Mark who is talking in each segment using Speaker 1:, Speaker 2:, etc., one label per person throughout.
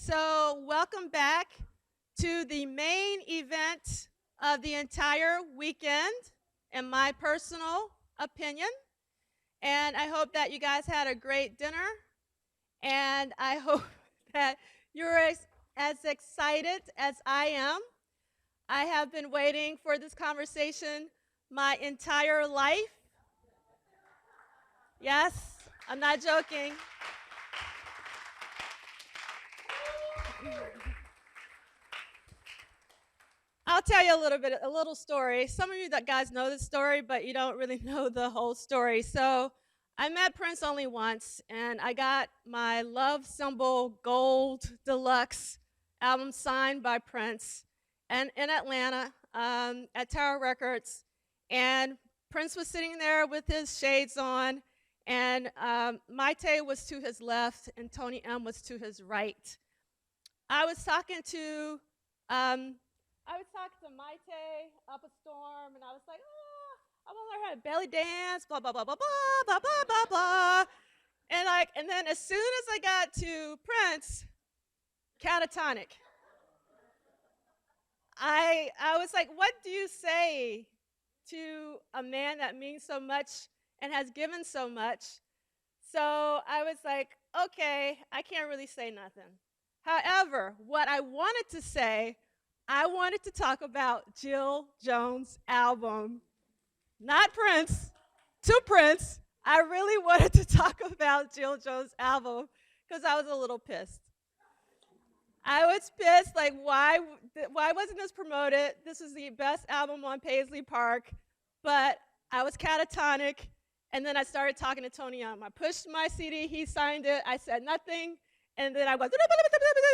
Speaker 1: So welcome back to the main event of the entire weekend, in my personal opinion. And I hope that you guys had a great dinner. And I hope that you're as excited as I am. I have been waiting for this conversation my entire life. Yes, I'm not joking. I'll tell you a little story. Some of you guys know this story, but you don't really know the whole story. So I met Prince only once, and I got my Love Symbol Gold Deluxe album signed by Prince and in Atlanta at Tower Records. And Prince was sitting there with his shades on, and Maite was to his left, and Tony M was to his right. I was talking to Maite up a storm, and I was like, oh, I want to learn how to belly dance, blah, blah, blah, blah, blah, blah, blah, blah, blah. And then as soon as I got to Prince, catatonic. I was like, what do you say to a man that means so much and has given so much? So I was like, okay, I can't really say nothing. However, what I wanted to say, I wanted to talk about Jill Jones' album. Not Prince, to Prince. I really wanted to talk about Jill Jones' album because I was a little pissed. I was pissed, like, why wasn't this promoted? This is the best album on Paisley Park, but I was catatonic, and then I started talking to Tony M. I pushed my CD, he signed it, I said nothing, and then I went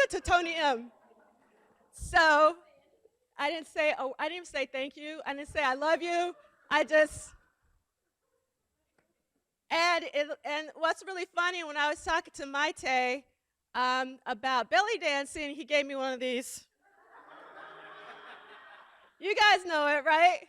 Speaker 1: to Tony M. So I didn't even say thank you. I didn't say I love you. And what's really funny, when I was talking to Maite about belly dancing, he gave me one of these. You guys know it, right?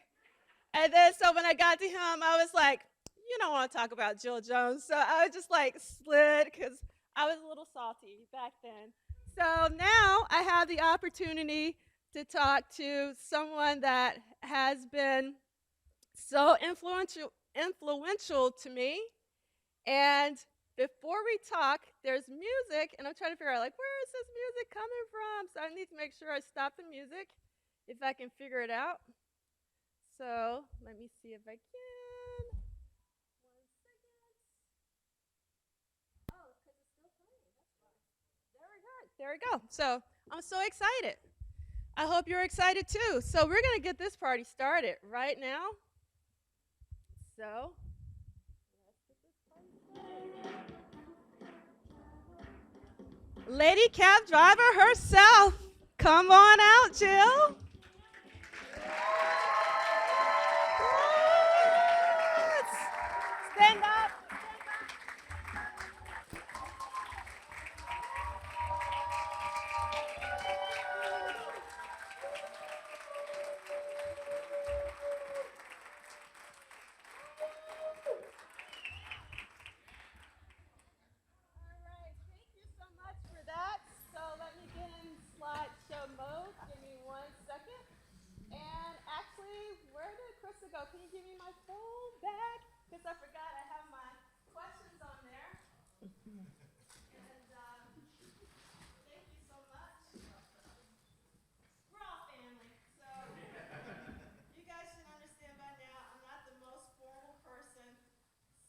Speaker 1: And then so when I got to him, I was like, you don't want to talk about Jill Jones. So I was just like slid because I was a little salty back then. So now I have the opportunity to talk to someone that has been so influential to me. And before we talk, there's music, and I'm trying to figure out, like, where is this music coming from? So I need to make sure I stop the music, if I can figure it out. So let me see if I can. 1 second. Oh, because it's still playing. That's fine. There we go. So I'm so excited. I hope you're excited too. So we're going to get this party started right now. So let's get this party started. Lady cab driver herself. Come on out, Jill. Stand up. Can you give me my phone back? Because I forgot I have my questions on there. And thank you so much. We're all family, so you guys should understand by now I'm not the most formal person.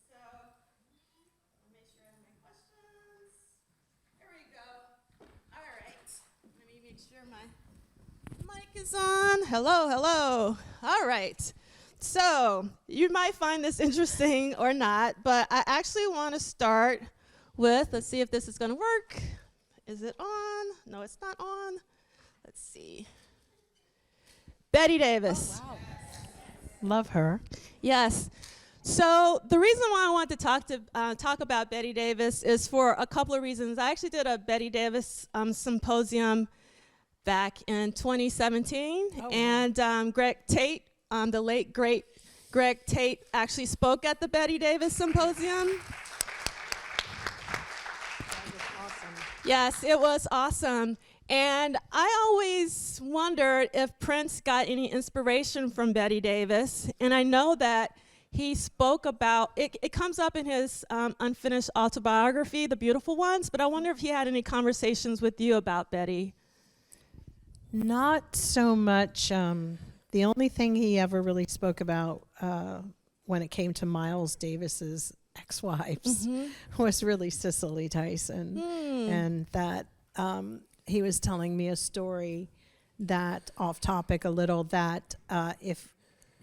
Speaker 1: So I'll make sure I have my questions. Here we go. All right. Let me make sure my mic is on. Hello, hello. All right. So you might find this interesting or not, but I actually want to start with, let's see if this is going to work. Is it on? No, it's not on. Let's see. Betty Davis.
Speaker 2: Oh, wow. Love her.
Speaker 1: Yes. So the reason why I want to talk about Betty Davis is for a couple of reasons. I actually did a Betty Davis symposium back in 2017, and Greg Tate, the late, great Greg Tate, actually spoke at the Betty Davis Symposium.
Speaker 2: That was awesome.
Speaker 1: Yes, it was awesome. And I always wondered if Prince got any inspiration from Betty Davis. And I know that he spoke about, it comes up in his unfinished autobiography, The Beautiful Ones, but I wonder if he had any conversations with you about Betty.
Speaker 2: Not so much. The only thing he ever really spoke about when it came to Miles Davis's ex-wives was really Cicely Tyson. And that he was telling me a story that, off topic a little, that if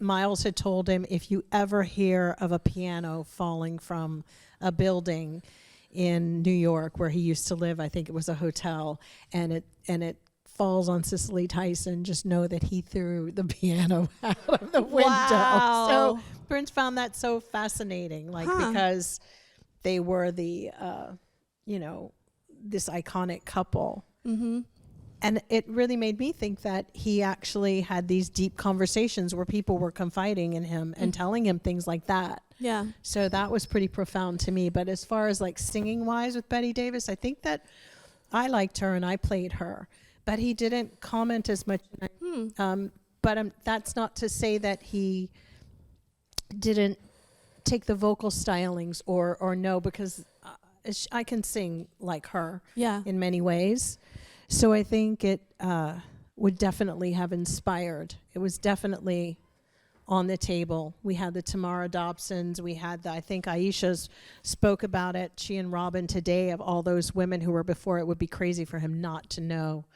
Speaker 2: Miles had told him, if you ever hear of a piano falling from a building in New York where he used to live, I think it was a hotel, and it falls on Cicely Tyson, just know that he threw the piano out of the window.
Speaker 1: Wow.
Speaker 2: So Prince found that so fascinating, because they were the, this iconic couple. And it really made me think that he actually had these deep conversations where people were confiding in him and telling him things like that.
Speaker 1: Yeah.
Speaker 2: So that was pretty profound to me. But as far as like singing wise with Betty Davis, I think that I liked her and I played her, but he didn't comment as much. But that's not to say that he didn't take the vocal stylings or no, because I can sing like her in many ways. So I think it would definitely have inspired. It was definitely on the table. We had the Tamara Dobsons. We had I think Aisha spoke about it, she and Robin today, of all those women who were before. It would be crazy for him not to know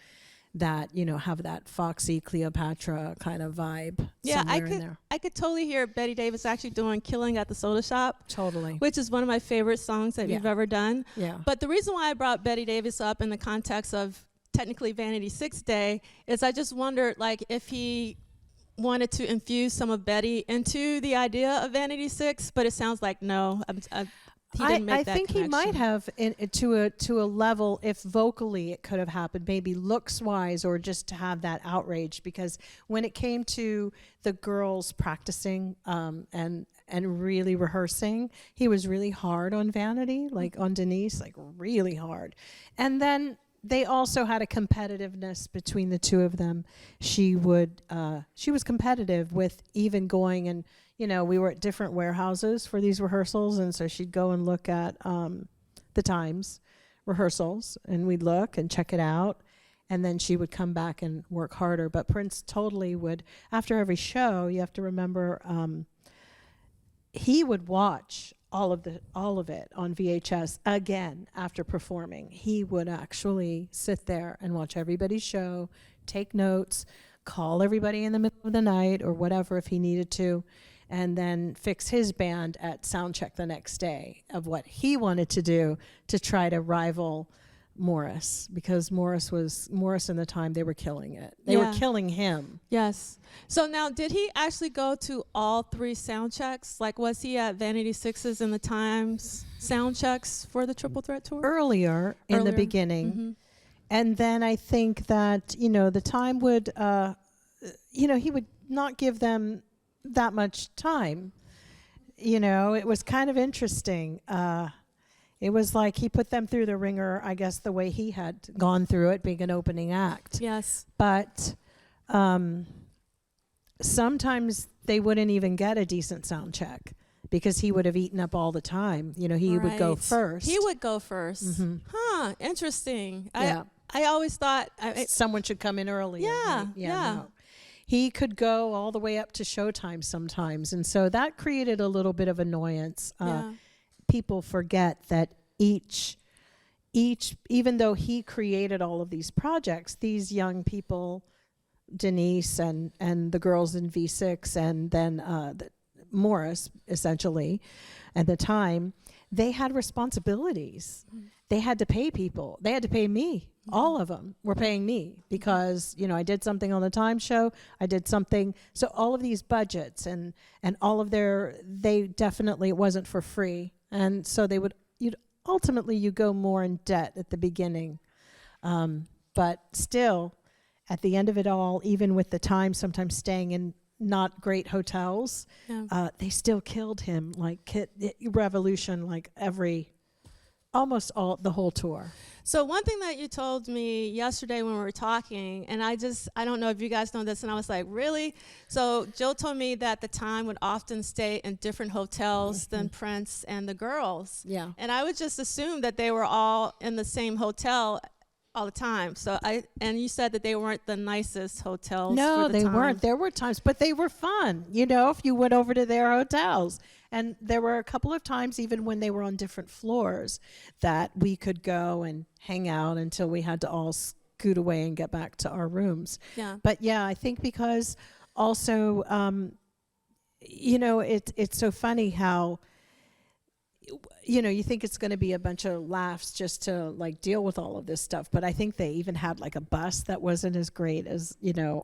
Speaker 2: that, have that Foxy Cleopatra kind of vibe.
Speaker 1: Yeah,
Speaker 2: I
Speaker 1: could totally hear Betty Davis actually doing Killing at the Soda Shop.
Speaker 2: Totally.
Speaker 1: Which is one of my favorite songs that you've ever done.
Speaker 2: Yeah.
Speaker 1: But the reason why I brought Betty Davis up in the context of technically Vanity 6 Day is I just wondered, like, if he wanted to infuse some of Betty into the idea of Vanity 6, but it sounds like no. He didn't make that
Speaker 2: think
Speaker 1: connection.
Speaker 2: He might have to a level, if vocally it could have happened, maybe looks wise, or just to have that outrage, because when it came to the girls practicing and really rehearsing, he was really hard on Vanity, like on Denise, like really hard. And then they also had a competitiveness between the two of them. She was competitive with even going, and we were at different warehouses for these rehearsals, and so she'd go and look at the Times rehearsals, and we'd look and check it out, and then she would come back and work harder. But Prince totally would, after every show, you have to remember, he would watch all of it on VHS again after performing. He would actually sit there and watch everybody's show, take notes, call everybody in the middle of the night or whatever if he needed to, and then fix his band at sound check the next day of what he wanted to do to try to rival Morris, because Morris in the time, they were killing it. They were killing him.
Speaker 1: Yes. So now, did he actually go to all 3 sound checks? Like, was he at Vanity 6's and the Times sound checks for the Triple Threat Tour?
Speaker 2: Earlier in the beginning. And then I think that, the Time would, he would not give them that much time. It was kind of interesting. It was like he put them through the ringer, I guess, the way he had gone through it, being an opening act.
Speaker 1: Yes.
Speaker 2: But sometimes they wouldn't even get a decent sound check because he would have eaten up all the time. He would go first.
Speaker 1: He would go first. Huh, interesting.
Speaker 2: Yeah.
Speaker 1: I always thought...
Speaker 2: someone should come in earlier.
Speaker 1: Yeah.
Speaker 2: No. He could go all the way up to showtime sometimes. And so that created a little bit of annoyance. People forget that each, even though he created all of these projects, these young people, Denise and the girls in V6, and then Morris, essentially, at the Time, they had responsibilities. They had to pay people. They had to pay me. All of them were paying me because, I did something on the Time show. I did something. So all of these budgets and all of they definitely, it wasn't for free. And so you'd ultimately go more in debt at the beginning. But still, at the end of it all, even with the Time sometimes staying in not great hotels, they still killed him, like Revolution, like almost all the whole tour.
Speaker 1: So one thing that you told me yesterday when we were talking, and I don't know if you guys know this, and I was like, really? So Joe told me that the Time would often stay in different hotels than Prince and the girls.
Speaker 2: Yeah.
Speaker 1: And I would just assume that they were all in the same hotel all the time. And you said that they weren't the nicest hotels.
Speaker 2: No,
Speaker 1: for the
Speaker 2: they
Speaker 1: Time.
Speaker 2: weren't. There were times, but they were fun, if you went over to their hotels. And there were a couple of times, even when they were on different floors, that we could go and hang out until we had to all scoot away and get back to our rooms.
Speaker 1: Yeah.
Speaker 2: But yeah, I think because also, it's so funny how, you think it's going to be a bunch of laughs just to like deal with all of this stuff. But I think they even had like a bus that wasn't as great as,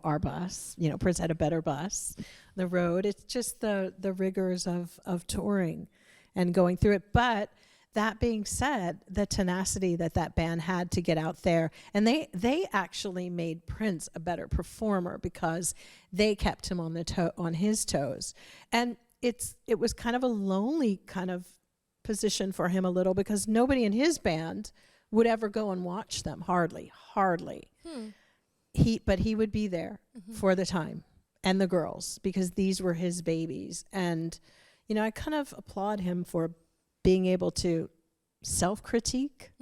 Speaker 2: our bus. Prince had a better bus. The road, it's just the rigors of touring and going through it. But that being said, the tenacity that band had to get out there, and they actually made Prince a better performer because they kept him on his toes. And it was kind of a lonely kind of position for him a little, because nobody in his band would ever go and watch them. Hardly. But he would be there for the Time and the girls, because these were his babies. And I kind of applaud him for being able to self-critique,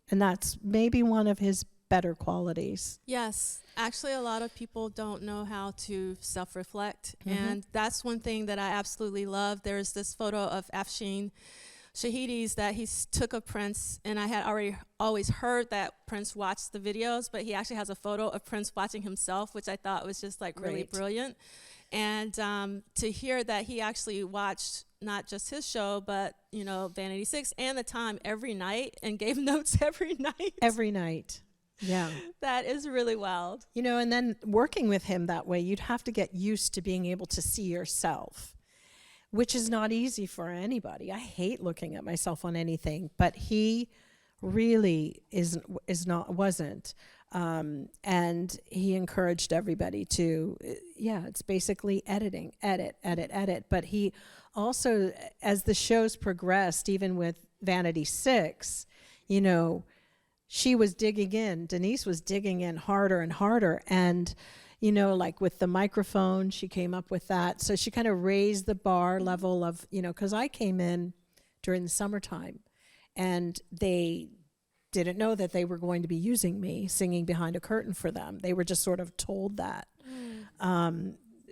Speaker 2: and that's maybe one of his better qualities.
Speaker 1: Yes. Actually, a lot of people don't know how to self-reflect. And that's one thing that I absolutely love. There's this photo of Afshin Shahidi's that he took of Prince, and I had always heard that Prince watched the videos, but he actually has a photo of Prince watching himself, which I thought was just like really brilliant. And to hear that he actually watched not just his show, but, Vanity 6 and the Time every night and gave notes every night.
Speaker 2: Every night. Yeah.
Speaker 1: That is really wild.
Speaker 2: And then working with him that way, you'd have to get used to being able to see yourself, which is not easy for anybody. I hate looking at myself on anything, but he really wasn't. And he encouraged everybody to, it's basically editing, edit. But he also, as the shows progressed, even with Vanity 6, she was digging in. Denise was digging in harder and harder. And, like with the microphone, she came up with that. So she kind of raised the bar level of, because I came in during the summertime and they didn't know that they were going to be using me singing behind a curtain for them. They were just sort of told that.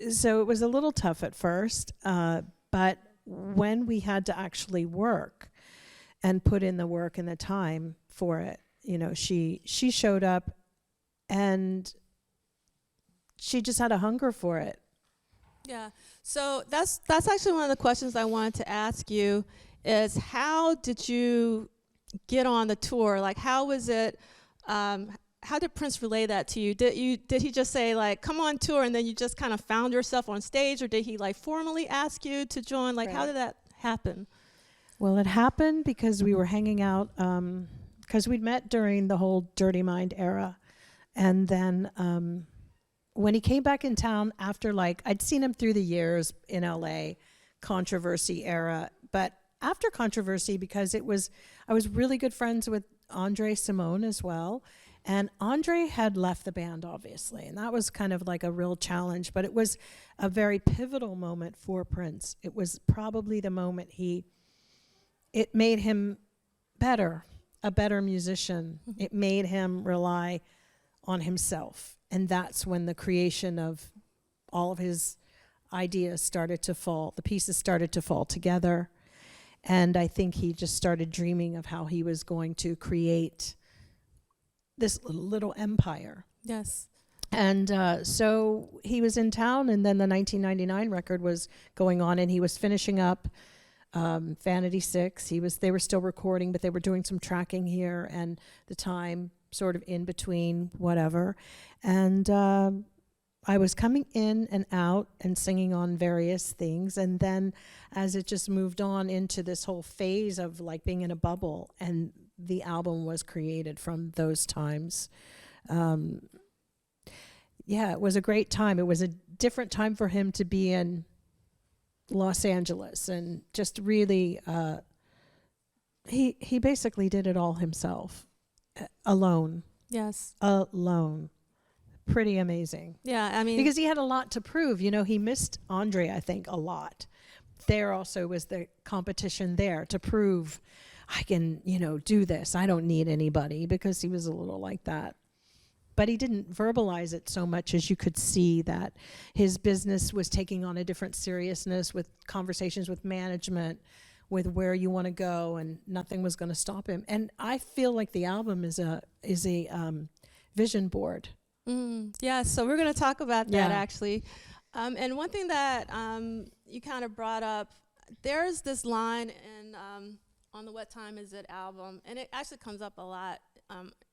Speaker 2: So it was a little tough at first. But when we had to actually work and put in the work and the time for it, she showed up and she just had a hunger for it.
Speaker 1: Yeah. So that's actually one of the questions I wanted to ask you is, how did you get on the tour? Like, how was it, how did Prince relay that to you? Did he just say like, come on tour, and then you just kind of found yourself on stage, or did he like formally ask you to join? Like, how did that happen?
Speaker 2: Well, it happened because we were hanging out, because we'd met during the whole Dirty Mind era. And then when he came back in town after, like, I'd seen him through the years in LA, Controversy era. But after Controversy, because I was really good friends with Andre Simone as well. And Andre had left the band, obviously. And that was kind of like a real challenge. But it was a very pivotal moment for Prince. It was probably the moment it made him a better musician. It made him rely on himself. And that's when the creation of all of his ideas started to fall. The pieces started to fall together. And I think he just started dreaming of how he was going to create this little empire.
Speaker 1: Yes.
Speaker 2: And so he was in town, and then the 1999 record was going on, and he was finishing up Vanity 6. They were still recording, but they were doing some tracking here, and the Time sort of in between, whatever. And I was coming in and out and singing on various things. And then as it just moved on into this whole phase of like being in a bubble, and the album was created from those times. It was a great time. It was a different time for him to be in Los Angeles and just really he basically did it all himself, alone.
Speaker 1: Yes.
Speaker 2: Alone. Pretty amazing.
Speaker 1: Yeah, I mean,
Speaker 2: Because he had a lot to prove. You know, he missed Andre, I think, a lot. There also was the competition there to prove I can, you know, do this. I don't need anybody, because he was a little like that. But he didn't verbalize it so much as you could see that his business was taking on a different seriousness, with conversations with management, with where you want to go, and nothing was going to stop him. And I feel like the album is a vision board.
Speaker 1: Yeah, so we're going to talk about that,
Speaker 2: Yeah.
Speaker 1: actually. And one thing that you kind of brought up, there's this line in on the What Time Is It album, and it actually comes up a lot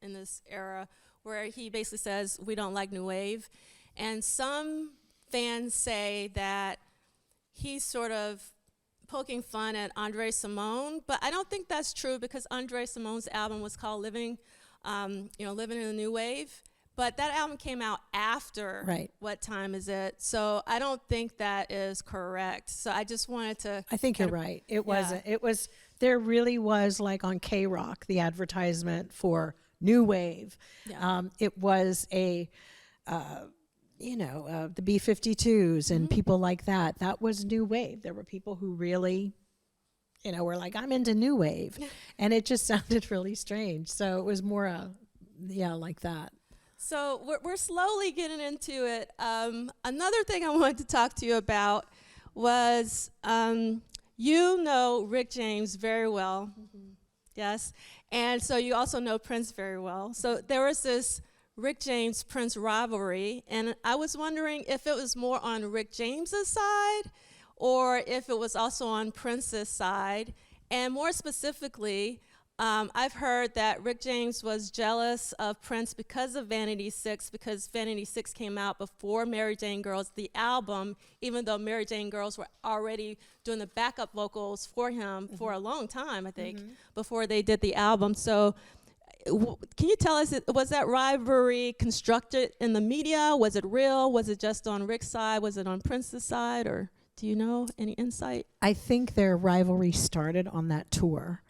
Speaker 1: in this era, where he basically says, we don't like New Wave. And some fans say that he's sort of poking fun at Andre Simone, but I don't think that's true, because Andre Simone's album was called Living in the New Wave. But that album came out after
Speaker 2: Right.
Speaker 1: What Time Is It? So I don't think that is correct. So I just wanted to...
Speaker 2: I think you're right. It wasn't. It was, there really was, like on K-Rock, the advertisement for New Wave.
Speaker 1: Yeah.
Speaker 2: It was the B-52s and people like that. That was New Wave. There were people who really, were like, I'm into New Wave. And it just sounded really strange. So it was more, like that.
Speaker 1: So we're slowly getting into it. Another thing I wanted to talk to you about was, Rick James very well. Yes. And so you also know Prince very well. So there was this Rick James-Prince rivalry, and I was wondering if it was more on Rick James's side or if it was also on Prince's side. And more specifically, I've heard that Rick James was jealous of Prince because of Vanity 6, because Vanity 6 came out before Mary Jane Girls, the album, even though Mary Jane Girls were already doing the backup vocals for him for a long time, I think, before they did the album. So can you tell us, was that rivalry constructed in the media? Was it real? Was it just on Rick's side? Was it on Prince's side? Or do you know any insight?
Speaker 2: I think their rivalry started on that tour.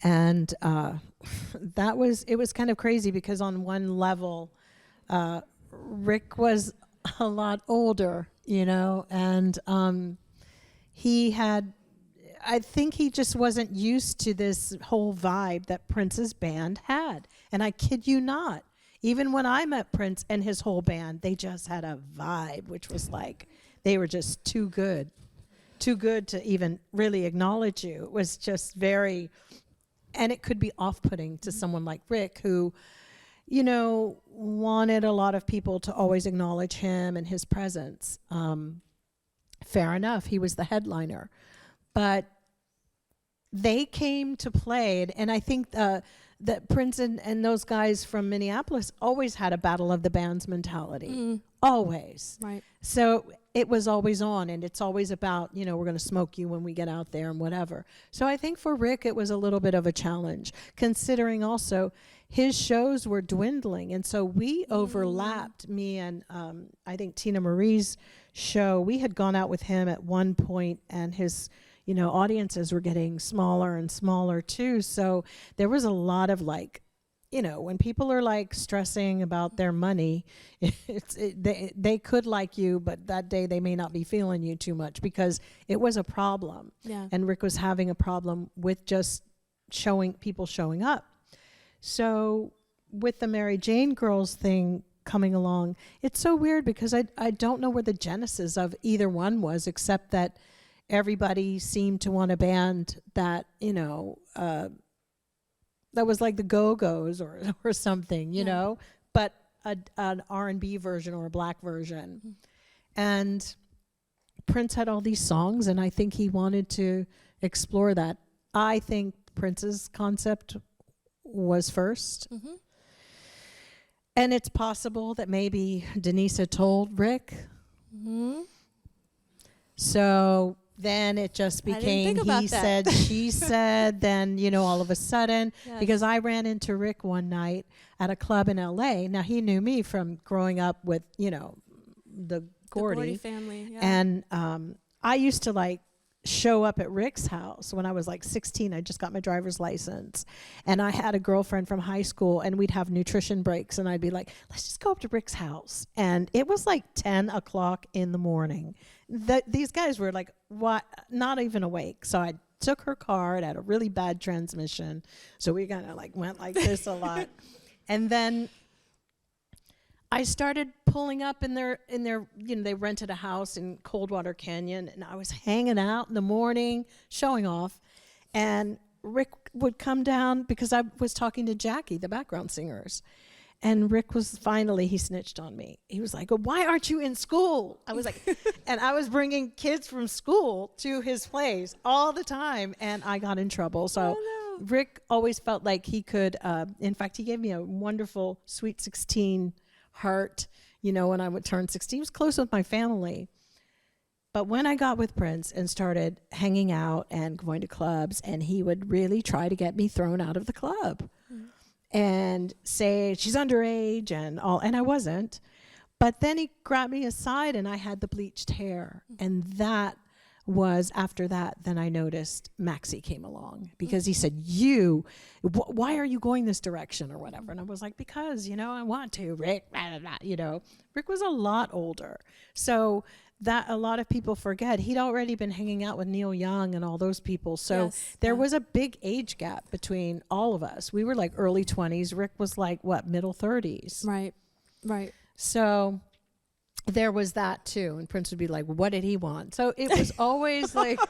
Speaker 2: And it was kind of crazy, because on one level, Rick was a lot older, and I think he just wasn't used to this whole vibe that Prince's band had. And I kid you not, even when I met Prince and his whole band, they just had a vibe, which was like, they were just too good to even really acknowledge you. It was just very, and it could be off-putting to someone like Rick, who, wanted a lot of people to always acknowledge him and his presence. Fair enough, he was the headliner. But they came to play, and I think that Prince and those guys from Minneapolis always had a battle of the bands mentality. Always.
Speaker 1: Right.
Speaker 2: So it was always on, and it's always about, we're going to smoke you when we get out there and whatever. So I think for Rick, it was a little bit of a challenge, considering also his shows were dwindling. And so we overlapped, me and I think Tina Marie's show. We had gone out with him at one point, and his audiences were getting smaller and smaller too. So there was a lot of when people are like stressing about their money, they could like you, but that day they may not be feeling you too much, because it was a problem.
Speaker 1: Yeah.
Speaker 2: And Rick was having a problem with just people showing up. So with the Mary Jane Girls thing coming along, it's so weird, because I don't know where the genesis of either one was, except that everybody seemed to want a band that, that was like the Go-Go's or something, but an R&B version or a black version. And Prince had all these songs, and I think he wanted to explore that. I think Prince's concept was first. And it's possible that maybe Denise had told Rick. So then it just became he said, she said, then, all of a sudden, because I ran into Rick one night at a club in LA. Now, he knew me from growing up with, the Gordy
Speaker 1: family. Yeah.
Speaker 2: And I used to show up at Rick's house when I was like 16. I just got my driver's license, and I had a girlfriend from high school, and we'd have nutrition breaks, and I'd be like, let's just go up to Rick's house. And it was like 10 o'clock in the morning. These guys were like, what? Not even awake. So I took her car. It had a really bad transmission, so we kind of like went like this a lot. And then I started pulling up in their, they rented a house in Coldwater Canyon, and I was hanging out in the morning, showing off, and Rick would come down because I was talking to Jackie, the background singers, and Rick was finally, he snitched on me. He was like, why aren't you in school? I was like, and I was bringing kids from school to his place all the time, and I got in trouble. So Rick always felt like he could, in fact, he gave me a wonderful Sweet 16 heart, when I would turn 16. He was close with my family. But when I got with Prince and started hanging out and going to clubs, and he would really try to get me thrown out of the club and say she's underage and all, and I wasn't. But then he grabbed me aside, and I had the bleached hair, and that was after that, then I noticed Maxie came along, because he said, why are you going this direction or whatever? And I was like, because, I want to, Rick, blah, blah, blah, Rick was a lot older. So that a lot of people forget, he'd already been hanging out with Neil Young and all those people. So there was a big age gap between all of us. We were like early 20s. Rick was like, middle 30s.
Speaker 1: Right.
Speaker 2: So there was that too, and Prince would be like, what did he want? So it was always like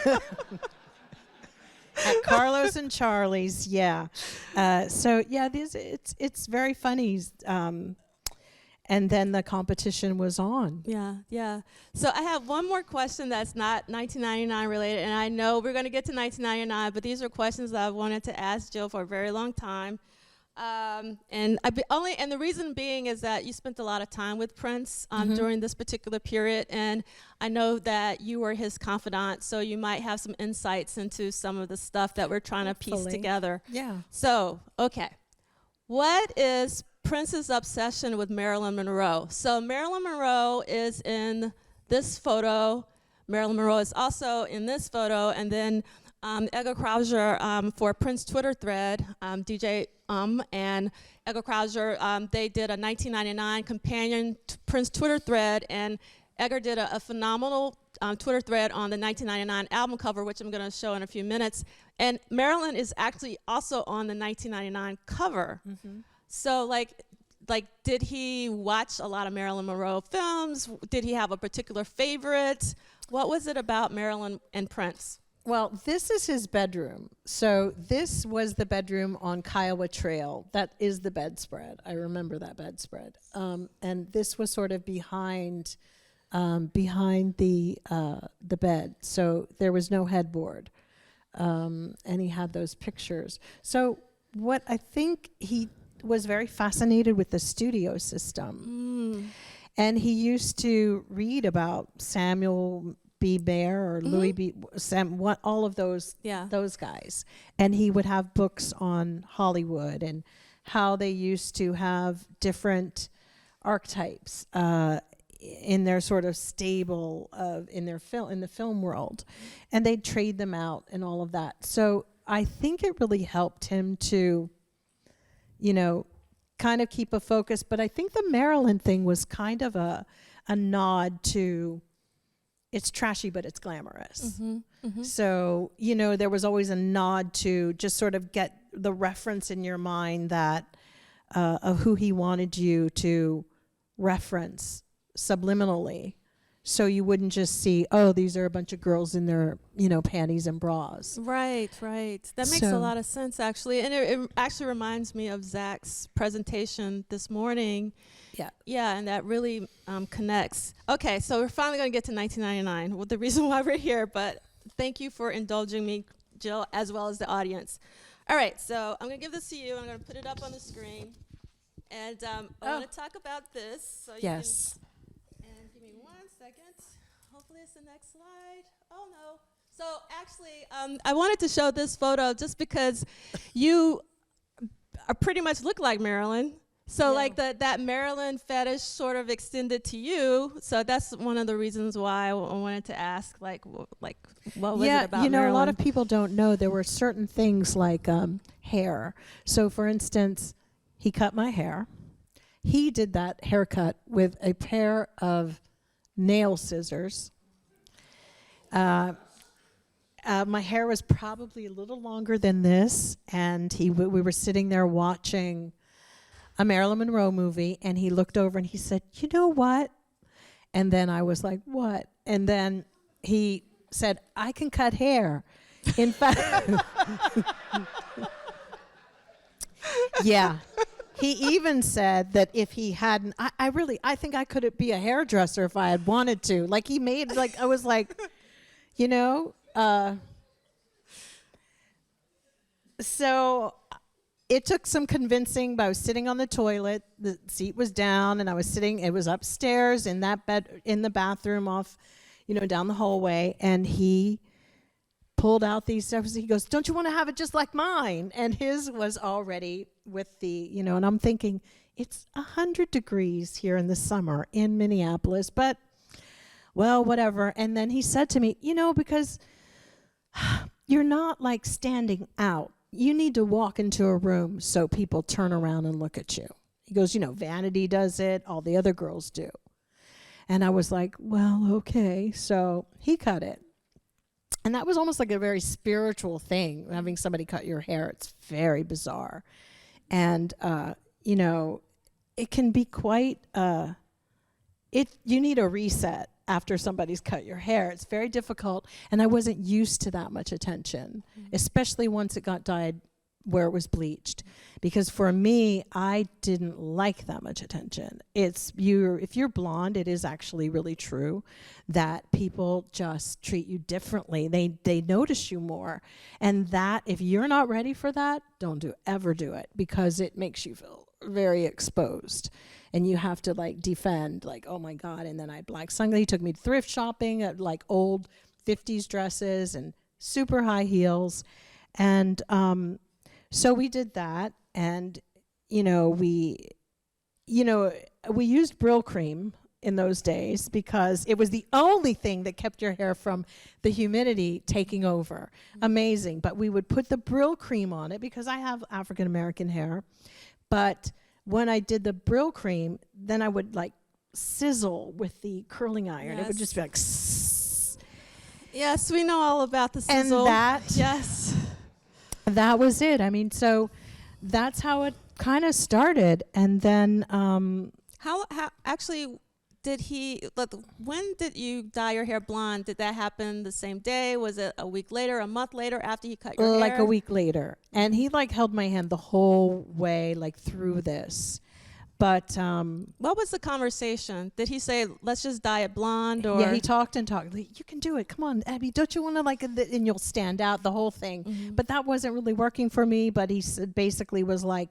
Speaker 2: at Carlos and Charlie's, it's very funny. And then the competition was on.
Speaker 1: Yeah. So I have one more question that's not 1999 related, and I know we're going to get to 1999, but these are questions that I wanted to ask Jill for a very long time. And the reason being is that you spent a lot of time with Prince during this particular period, and I know that you were his confidant, so you might have some insights into some of the stuff that we're trying to piece together.
Speaker 2: Yeah.
Speaker 1: So, okay, what is Prince's obsession with Marilyn Monroe? So Marilyn Monroe is in this photo. Marilyn Monroe is also in this photo, and then Edgar Krauser for Prince Twitter thread, DJ and Edgar Krauser, they did a 1999 companion Prince Twitter thread, and Edgar did a phenomenal Twitter thread on the 1999 album cover, which I'm going to show in a few minutes. And Marilyn is actually also on the 1999 cover. So like, did he watch a lot of Marilyn Monroe films? Did he have a particular favorite? What was it about Marilyn and Prince?
Speaker 2: Well, this is his bedroom. So this was the bedroom on Kiowa Trail. That is the bedspread. I remember that bedspread. And this was sort of behind the bed. So there was no headboard. And he had those pictures. So what I think he was very fascinated with the studio system. And he used to read about Samuel B. Baer or Louis B. All of those guys. And he would have books on Hollywood and how they used to have different archetypes in their sort of stable in the film world. And they'd trade them out and all of that. So I think it really helped him to, kind of keep a focus. But I think the Marilyn thing was kind of a nod to, it's trashy, but it's glamorous. So, there was always a nod to just sort of get the reference in your mind that of who he wanted you to reference subliminally. So you wouldn't just see, these are a bunch of girls in their, panties and bras.
Speaker 1: Right. That makes a lot of sense, actually. And it actually reminds me of Zach's presentation this morning. Yeah, and that really connects. Okay, so we're finally going to get to 1999, the reason why we're here. But thank you for indulging me, Jill, as well as the audience. All right, so I'm going to give this to you. I'm going to put it up on the screen. And I want to talk about this. So you can, and give me 1 second. Hopefully it's the next slide. Oh, no. So actually, I wanted to show this photo just because you pretty much look like Marilyn.
Speaker 3: So
Speaker 1: Yeah.
Speaker 3: like that Marilyn fetish sort of extended to you. So that's one of the reasons why I wanted to ask, like what was it about
Speaker 2: you know,
Speaker 3: Marilyn?
Speaker 2: a lot of people don't know there were certain things like hair. So, for instance, he cut my hair. He did that haircut with a pair of nail scissors. My hair was probably a little longer than this, and we were sitting there watching a Marilyn Monroe movie, and he looked over and he said, "You know what?" And then I was like, "What?" And then he said, "I can cut hair." In fact, yeah. He even said that if he hadn't, I think I could be a hairdresser if I had wanted to. Like he made, like I was like, you know, so it took some convincing, but I was sitting on the toilet. The seat was down, and I was sitting. It was upstairs in that bed, in the bathroom, off, down the hallway. And he pulled out these stuff. He goes, "Don't you want to have it just like mine?" And his was already with the, and I'm thinking, it's 100 degrees here in the summer in Minneapolis, but well, whatever. And then he said to me, because you're not like standing out. You need to walk into a room so people turn around and look at you. He goes, Vanity does it. All the other girls do. And I was like, well, okay. So he cut it. And that was almost like a very spiritual thing, having somebody cut your hair. It's very bizarre. And, it can be quite, you need a reset after somebody's cut your hair. It's very difficult. And I wasn't used to that much attention, especially once it got dyed where it was bleached. Because for me, I didn't like that much attention. If you're blonde, it is actually really true that people just treat you differently. They notice you more. And that, if you're not ready for that, don't ever do it, because it makes you feel very exposed. And you have to defend, oh my God. And then I had black sunglasses. He took me thrift shopping at old 50s dresses and super high heels. And so we did that. And, we used Brill cream in those days because it was the only thing that kept your hair from the humidity taking over. Amazing. But we would put the Brill cream on it because I have African American hair. But when I did the Brill cream, then I would sizzle with the curling iron.
Speaker 3: Yes.
Speaker 2: It would just be like, sss.
Speaker 3: Yes, we know all about the sizzle.
Speaker 2: And
Speaker 3: yes,
Speaker 2: that was it. I mean, so that's how it kind of started. And then
Speaker 3: how actually when did you dye your hair blonde? Did that happen the same day? Was it a week later, a month later after he cut your hair?
Speaker 2: Like a week later. And he held my hand the whole way through this. But
Speaker 3: what was the conversation? Did he say, "Let's just dye it blonde"? Or
Speaker 2: yeah, he talked and talked. You can do it. Come on, Abby. Don't you want to and you'll stand out, the whole thing.
Speaker 3: Mm-hmm.
Speaker 2: But that wasn't really working for me. But he basically was like,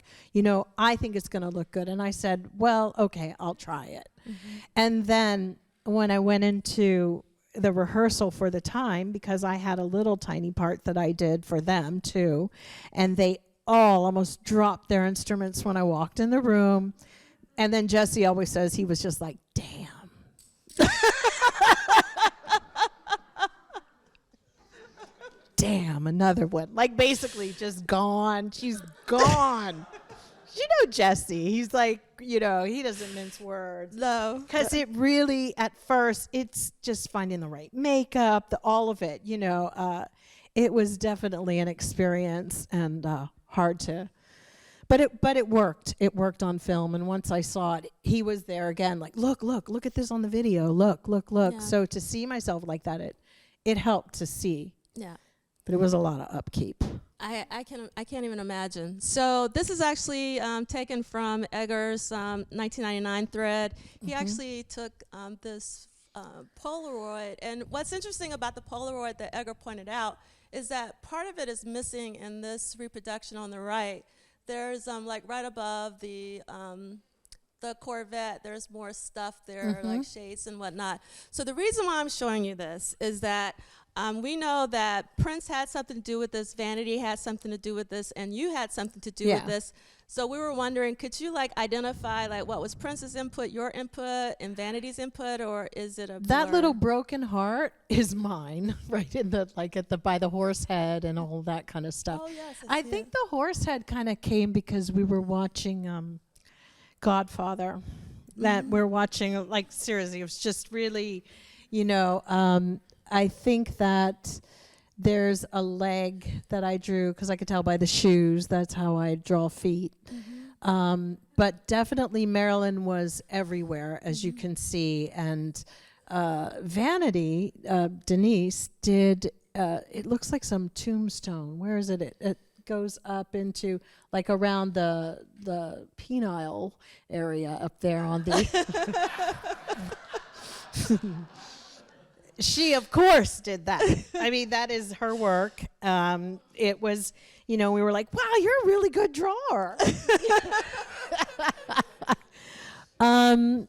Speaker 2: I think it's going to look good. And I said, well, okay, I'll try it. Mm-hmm. And then when I went into the rehearsal for the time, because I had a little tiny part that I did for them too, and they all almost dropped their instruments when I walked in the room. And then Jesse always says he was just like, damn. Damn, another one. Basically just gone. She's gone. Jesse. He's he doesn't mince words.
Speaker 3: no,
Speaker 2: Because it really, at first, it's just finding the right makeup, all of it, it was definitely an experience and hard to. But it worked. It worked on film. And once I saw it, he was there again, look at this on the video. Look.
Speaker 3: Yeah.
Speaker 2: So to see myself like that, it helped to see.
Speaker 3: yeah.
Speaker 2: But it was a lot of upkeep.
Speaker 3: I can't even imagine. So this is actually taken from Edgar's 1999 thread. He actually took this Polaroid, and what's interesting about the Polaroid that Edgar pointed out is that part of it is missing in this reproduction on the right. There's right above the the Corvette, there's more stuff there, like shades and whatnot. So the reason why I'm showing you this is that we know that Prince had something to do with this, Vanity had something to do with this, and you had something to do with this. So we were wondering, could you like identify like what was Prince's input, your input, and Vanity's input, or is it a blur?
Speaker 2: That little broken heart is mine, right in the by the horse head and all that kind of stuff.
Speaker 3: Oh yes,
Speaker 2: I think the horse head kind of came because we were watching Godfather. That we're watching, like, seriously, it was just really, I think that there's a leg that I drew because I could tell by the shoes. That's how I draw feet. But definitely Marilyn was everywhere, as you can see. And Vanity, Denise, did, it looks like some tombstone. Where is it? It goes up into, like, around the penile area up there on the... She, of course, did that. I mean, that is her work. It was, we were like, wow, you're a really good drawer. I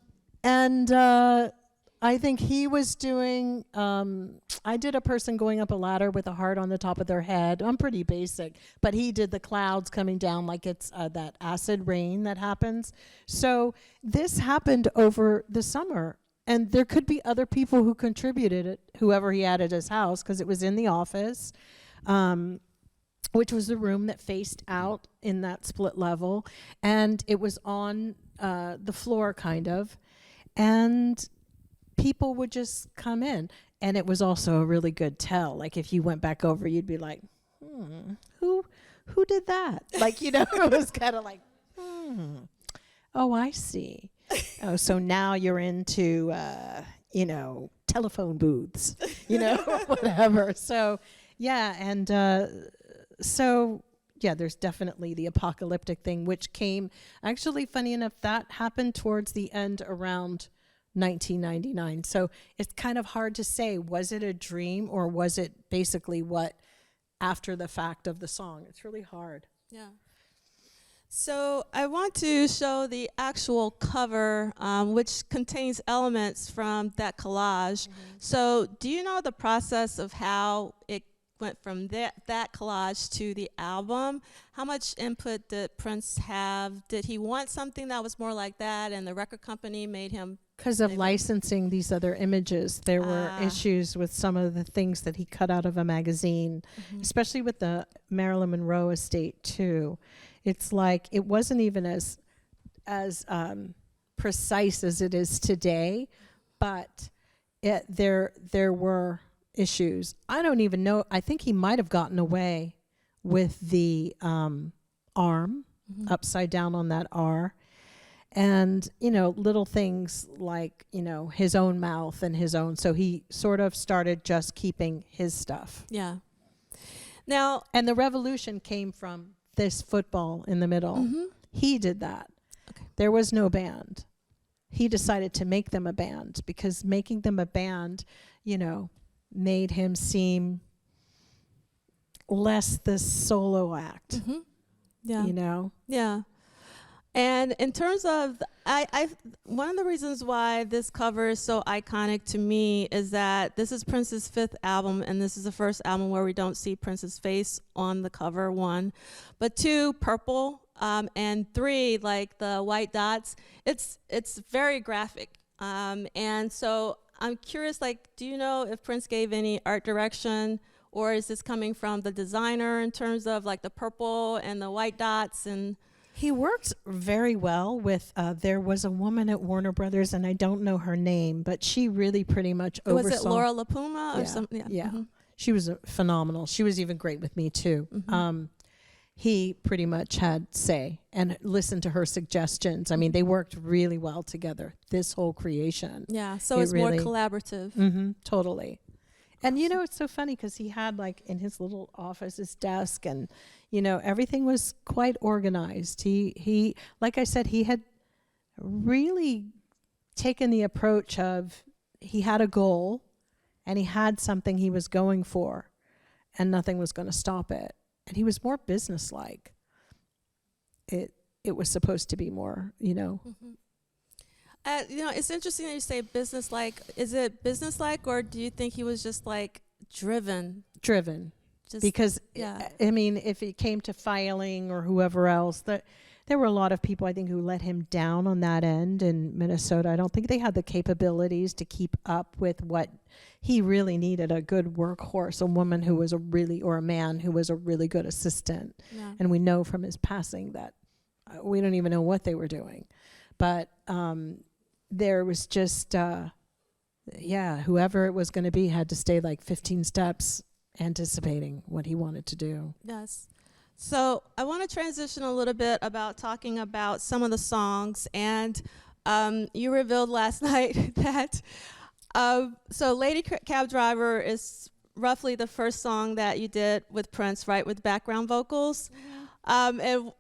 Speaker 2: think he was doing, I did a person going up a ladder with a heart on the top of their head. I'm pretty basic. But he did the clouds coming down like it's that acid rain that happens. So this happened over the summer. And there could be other people who contributed it, whoever he had at his house, because it was in the office, which was the room that faced out in that split level. And it was on the floor, kind of. And people would just come in. And it was also a really good tell. Like, if you went back over, you'd be like, who did that? Like, it was kind of like, oh, I see. Oh, so now you're into, telephone booths, or whatever. So, yeah, and there's definitely the apocalyptic thing, which came, actually, funny enough, that happened towards the end around 1999. So it's kind of hard to say, was it a dream or was it basically what after the fact of the song? It's really hard.
Speaker 3: Yeah. So I want to show the actual cover, which contains elements from that collage. So do you know the process of how it went from that collage to the album? How much input did Prince have? Did he want something that was more like that, and the record company made him?
Speaker 2: Because of licensing these other images, there were issues with some of the things that he cut out of a magazine, especially with the Marilyn Monroe estate too. It's like it wasn't even as precise as it is today, but there were issues. I don't even know. I think he might have gotten away with the arm upside down on that R. And, little things like, his own mouth and his own. So he sort of started just keeping his stuff.
Speaker 3: Yeah. Now,
Speaker 2: and the revolution came from this football in the middle. He did that.
Speaker 3: Okay.
Speaker 2: There was no band. He decided to make them a band because making them a band, made him seem less the solo act.
Speaker 3: Yeah. Yeah. And in terms of, one of the reasons why this cover is so iconic to me is that this is Prince's 5th album, and this is the first album where we don't see Prince's face on the cover, 1. But 2, purple, and 3, like the white dots. It's very graphic. And so I'm curious, like, do you know if Prince gave any art direction, or is this coming from the designer in terms of like the purple and the white dots? And
Speaker 2: he worked very well with, there was a woman at Warner Brothers, and I don't know her name, but she really pretty much oversaw.
Speaker 3: Was it Laura LaPuma or something?
Speaker 2: Yeah. She was phenomenal. She was even great with me too. He pretty much had say and listened to her suggestions. I mean, they worked really well together, this whole creation.
Speaker 3: Yeah, so it's really more collaborative.
Speaker 2: Totally. And it's so funny because he had, like, in his little office, his desk, and everything was quite organized. He like I said, he had really taken the approach of, he had a goal and he had something he was going for, and nothing was going to stop it. And he was more businesslike. It was supposed to be more,
Speaker 3: It's interesting that you say business-like. Is it business-like, or do you think he was just like driven?
Speaker 2: Driven.
Speaker 3: Just,
Speaker 2: Because,
Speaker 3: yeah.
Speaker 2: I mean, if it came to filing or whoever else, there were a lot of people, I think, who let him down on that end in Minnesota. I don't think they had the capabilities to keep up with what he really needed, a good workhorse, a woman who was or a man who was a really good assistant.
Speaker 3: Yeah.
Speaker 2: And we know from his passing that we don't even know what they were doing. But there was just, whoever it was going to be had to stay like 15 steps anticipating what he wanted to do.
Speaker 3: Yes. So I want to transition a little bit about talking about some of the songs. And you revealed last night that, so Lady Cab Driver is roughly the first song that you did with Prince, right, with background vocals. And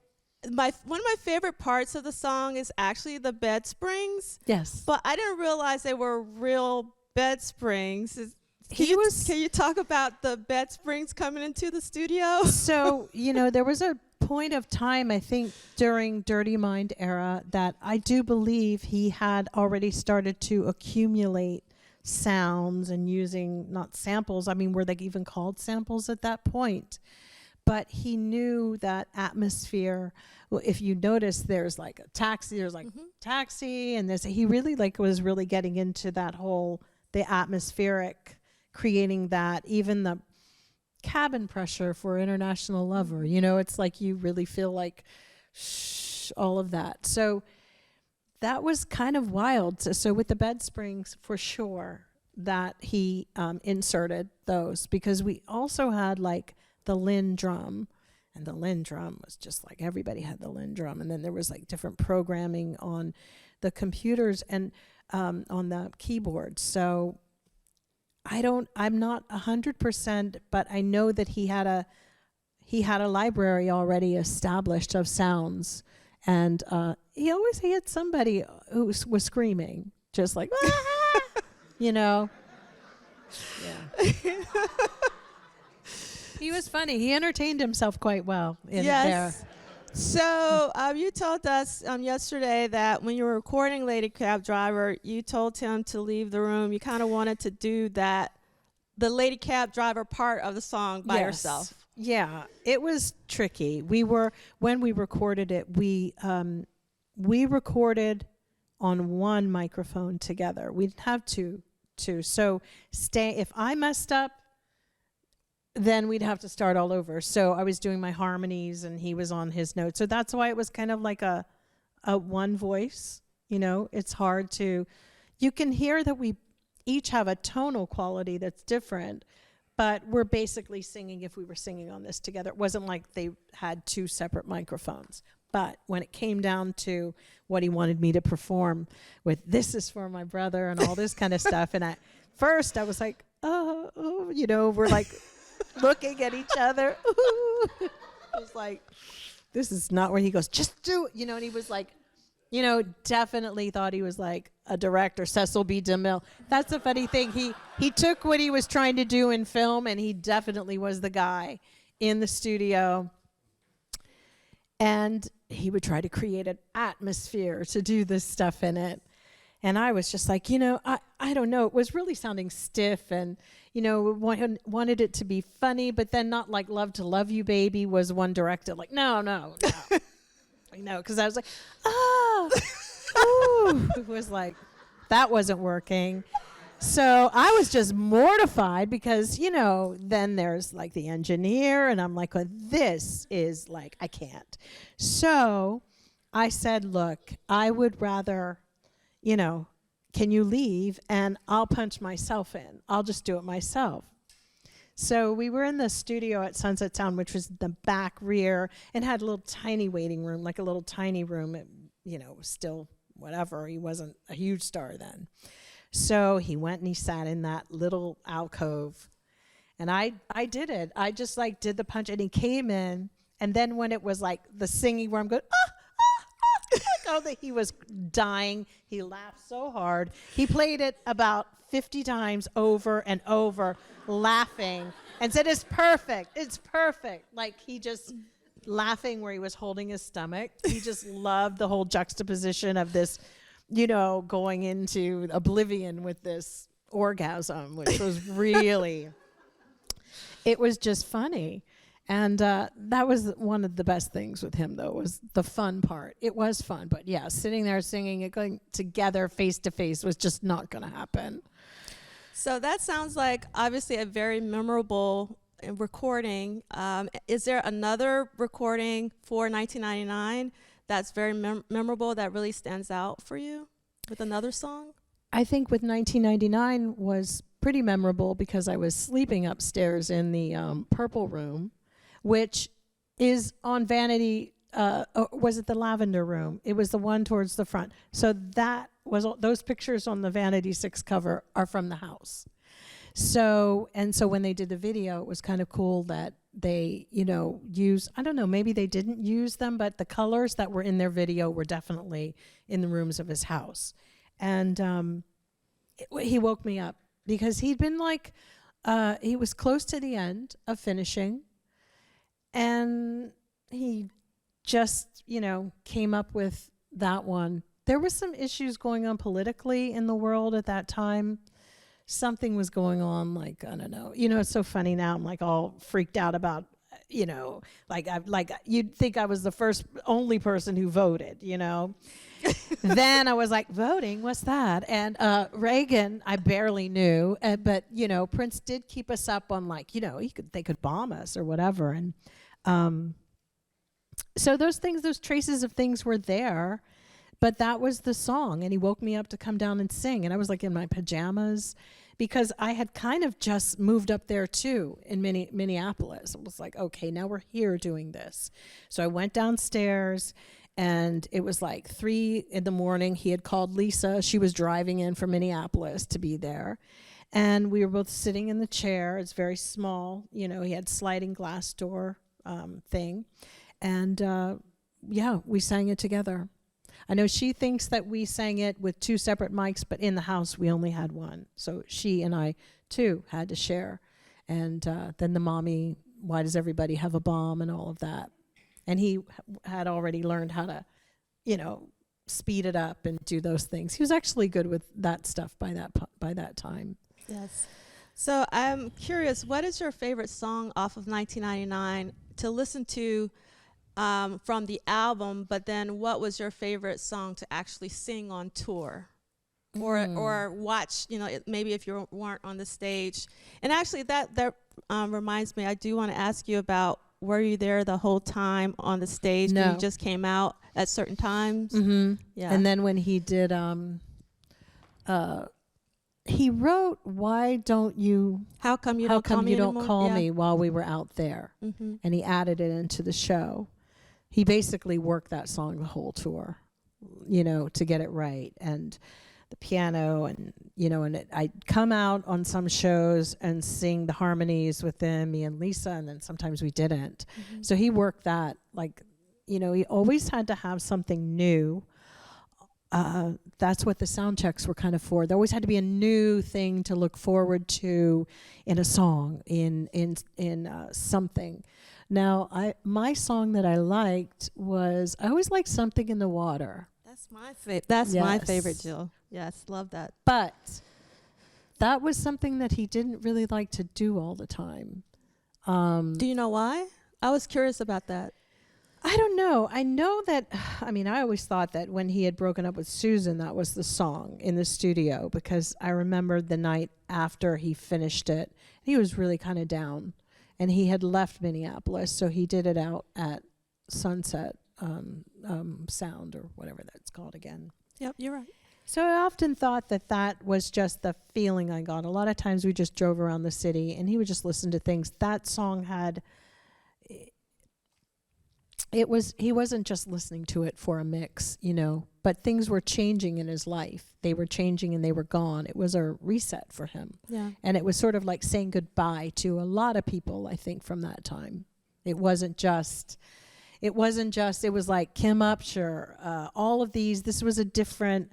Speaker 3: one of my favorite parts of the song is actually the bed springs.
Speaker 2: Yes.
Speaker 3: But I didn't realize they were real bed springs. Can you talk about the bed springs coming into the studio?
Speaker 2: So, there was a point of time, I think, during Dirty Mind era that I do believe he had already started to accumulate sounds and using, not samples, I mean, were they even called samples at that point? But he knew that atmosphere. Well, if you notice, there's like a taxi, taxi, and he really was really getting into that whole, the atmospheric, creating that, even the cabin pressure for International Lover, it's like you really feel like all of that. So that was kind of wild. So with the bed springs, for sure, that he inserted those, because we also had like the Lynn drum, and the Lynn drum was just like everybody had the Lynn drum, and then there was like different programming on the computers and on the keyboard. So I'm not 100%, but I know that he had a library already established of sounds, and he had somebody who was screaming, just like, Yeah. He was funny. He entertained himself quite well in there.
Speaker 3: So you told us yesterday that when you were recording Lady Cab Driver, you told him to leave the room. You kind of wanted to do the Lady Cab Driver part of the song by yourself.
Speaker 2: Yeah, it was tricky. When we recorded it, we recorded on one microphone together. We didn't have two. So if I messed up, then we'd have to start all over. So I was doing my harmonies and he was on his notes. So that's why it was kind of like a one voice, it's hard you can hear that we each have a tonal quality that's different, but we're basically singing if we were singing on this together. It wasn't like they had two separate microphones. But when it came down to what he wanted me to perform with "This is for my brother" and all this kind of stuff, and at first I was like, we're like looking at each other. I was like, this is not where he goes, just do it, and he was like, definitely thought he was like a director, Cecil B. DeMille. That's the funny thing. He took what he was trying to do in film, and he definitely was the guy in the studio. And he would try to create an atmosphere to do this stuff in it. And I was just like, I don't know. It was really sounding stiff, and, wanted it to be funny, but then not like "Love to Love You, Baby" was one directed. Like, no. Because I was like, ooh. It was like, that wasn't working. So I was just mortified because, then there's like the engineer, and I'm like, well, this is like, I can't. So I said, look, I would rather, can you leave and I'll punch myself in. I'll just do it myself. So we were in the studio at Sunset Sound, which was the back rear, and had a little tiny waiting room, like a little tiny room. It, still whatever. He wasn't a huge star then. So he went and he sat in that little alcove, and I did it. I just like did the punch, and he came in, and then when it was like the singing where I'm going, that he was dying. He laughed so hard. He played it about 50 times over and over, laughing, and said, it's perfect. Like he just laughing where he was holding his stomach. He just loved the whole juxtaposition of this going into oblivion with this orgasm, which was really, it was just funny. And that was one of the best things with him, though, was the fun part. It was fun, but yeah, sitting there singing it, going together face to face was just not going to happen.
Speaker 3: So that sounds like obviously a very memorable recording. Is there another recording for 1999 that's very memorable that really stands out for you with another song?
Speaker 2: I think with 1999 was pretty memorable because I was sleeping upstairs in the purple room, which is on Vanity. Was it the lavender room? It was the one towards the front. So that was those pictures on the Vanity 6 cover are from the house. So when they did the video, it was kind of cool that they, use, I don't know, maybe they didn't use them, but the colors that were in their video were definitely in the rooms of his house. And he woke me up because he'd been he was close to the end of finishing, and he just, came up with that one. There were some issues going on politically in the world at that time. Something was going on, I don't know. It's so funny now. I'm all freaked out about, you'd think I was the only person who voted, Then I was like, voting, what's that? And Reagan, I barely knew, but Prince did keep us up on they could bomb us or whatever, and so those traces of things were there, but that was the song, and he woke me up to come down and sing, and I was in my pajamas because I had kind of just moved up there too in Minneapolis. It was okay, now we're here doing this. So I went downstairs. And it was 3 a.m. He had called Lisa. She was driving in from Minneapolis to be there. And we were both sitting in the chair. It's very small. He had sliding glass door thing. And we sang it together. I know she thinks that we sang it with 2 separate mics, but in the house we only had one. So she and I, too, had to share. And then the mommy, why does everybody have a bomb and all of that. And he had already learned how to, speed it up and do those things. He was actually good with that stuff by that time.
Speaker 3: Yes. So I'm curious, what is your favorite song off of 1999 to listen to from the album? But then, what was your favorite song to actually sing on tour, or watch? Maybe if you weren't on the stage. And actually, that reminds me, I do want to ask you about. Were you there the whole time on the stage?
Speaker 2: No.
Speaker 3: When you just came out at certain times?
Speaker 2: Mm-hmm.
Speaker 3: Yeah.
Speaker 2: And then when he did, he wrote, "Why don't you?
Speaker 3: How come you
Speaker 2: How
Speaker 3: don't
Speaker 2: come
Speaker 3: call me
Speaker 2: you don't
Speaker 3: anymore?"
Speaker 2: call
Speaker 3: Yeah.
Speaker 2: me while we were out there?"
Speaker 3: Mm-hmm.
Speaker 2: And he added it into the show. He basically worked that song the whole tour, to get it right, and the piano, and I'd come out on some shows and sing the harmonies with them, me and Lisa, and then sometimes we didn't. Mm-hmm. So he worked that, he always had to have something new. That's what the sound checks were kind of for. There always had to be a new thing to look forward to in a song, in something. Now, my song that I liked was, I always liked Something in the Water.
Speaker 3: That's my favorite. That's my favorite, Jill. Yes, love that.
Speaker 2: But that was something that he didn't really like to do all the time.
Speaker 3: Do you know why? I was curious about that.
Speaker 2: I don't know. I know that, I always thought that when he had broken up with Susan, that was the song in the studio, because I remember the night after he finished it, he was really kind of down, and he had left Minneapolis, so he did it out at Sunset Sound, or whatever that's called again.
Speaker 3: Yep, you're right.
Speaker 2: So I often thought that was just the feeling I got. A lot of times we just drove around the city and he would just listen to things. That song had, he wasn't just listening to it for a mix, but things were changing in his life. They were changing and they were gone. It was a reset for him.
Speaker 3: Yeah.
Speaker 2: And it was sort of like saying goodbye to a lot of people, I think, from that time. It was like Kim Upshur, all of these. This was a different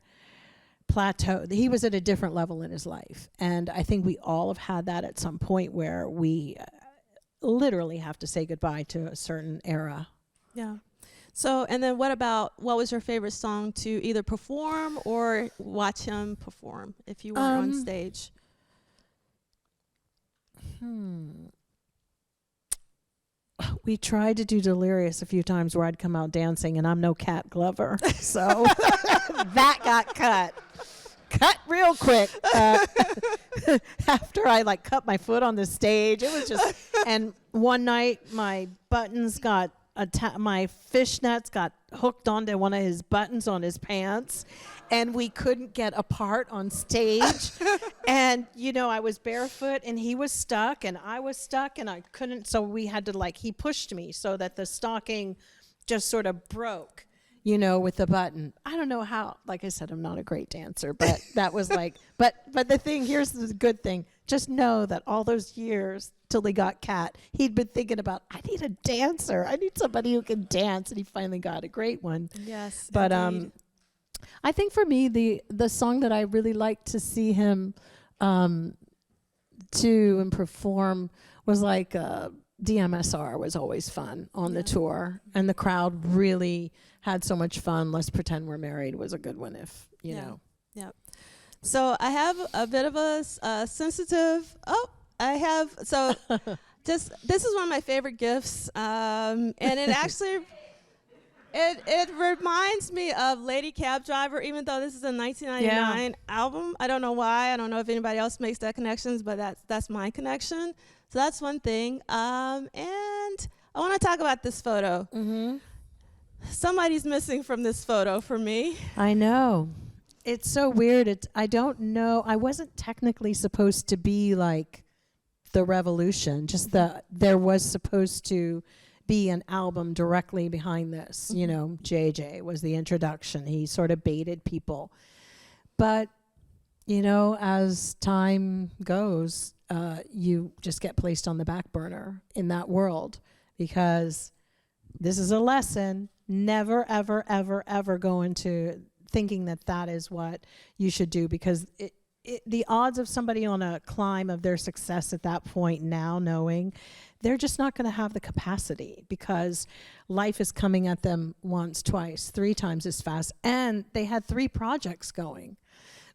Speaker 2: plateau. He was at a different level in his life. And I think we all have had that at some point where we literally have to say goodbye to a certain era.
Speaker 3: Yeah. So, and then what was your favorite song to either perform or watch him perform if you were on stage?
Speaker 2: We tried to do Delirious a few times where I'd come out dancing, and I'm no Cat Glover. So that got cut. Cut real quick. After I like cut my foot on the stage, it was just, and one night my buttons got, my fishnets got hooked onto one of his buttons on his pants, and we couldn't get apart on stage. And, you know, I was barefoot and he was stuck and I was stuck and I couldn't. So we had to he pushed me so that the stocking just sort of broke, you know, with the button. I don't know how, like I said, I'm not a great dancer, but that was but the thing, here's the good thing. Just know that all those years till he got Cat, he'd been thinking about, I need a dancer. I need somebody who can dance. And he finally got a great one.
Speaker 3: Yes.
Speaker 2: But
Speaker 3: indeed.
Speaker 2: I think for me, the song that I really liked to see him do and perform was DMSR was always fun on the tour. And the crowd really had so much fun. Let's Pretend We're Married was a good one if, you know.
Speaker 3: Yep. So I have a bit of a sensitive, this is one of my favorite gifts. And it actually, it reminds me of Lady Cab Driver, even though this is a 1999 album. I don't know why. I don't know if anybody else makes that connections, but that's my connection. So that's one thing. And I want to talk about this photo.
Speaker 2: Mm-hmm.
Speaker 3: Somebody's missing from this photo for me.
Speaker 2: I know. It's so weird. I don't know. I wasn't technically supposed to be like the Revolution, just there was supposed to be an album directly behind this. You know, JJ was the introduction. He sort of baited people. But, you know, as time goes, you just get placed on the back burner in that world, because this is a lesson. Never, ever, ever, ever go into thinking that is what you should do, because the odds of somebody on a climb of their success at that point now, knowing they're just not going to have the capacity, because life is coming at them once, twice, 3 times as fast. And they had 3 projects going,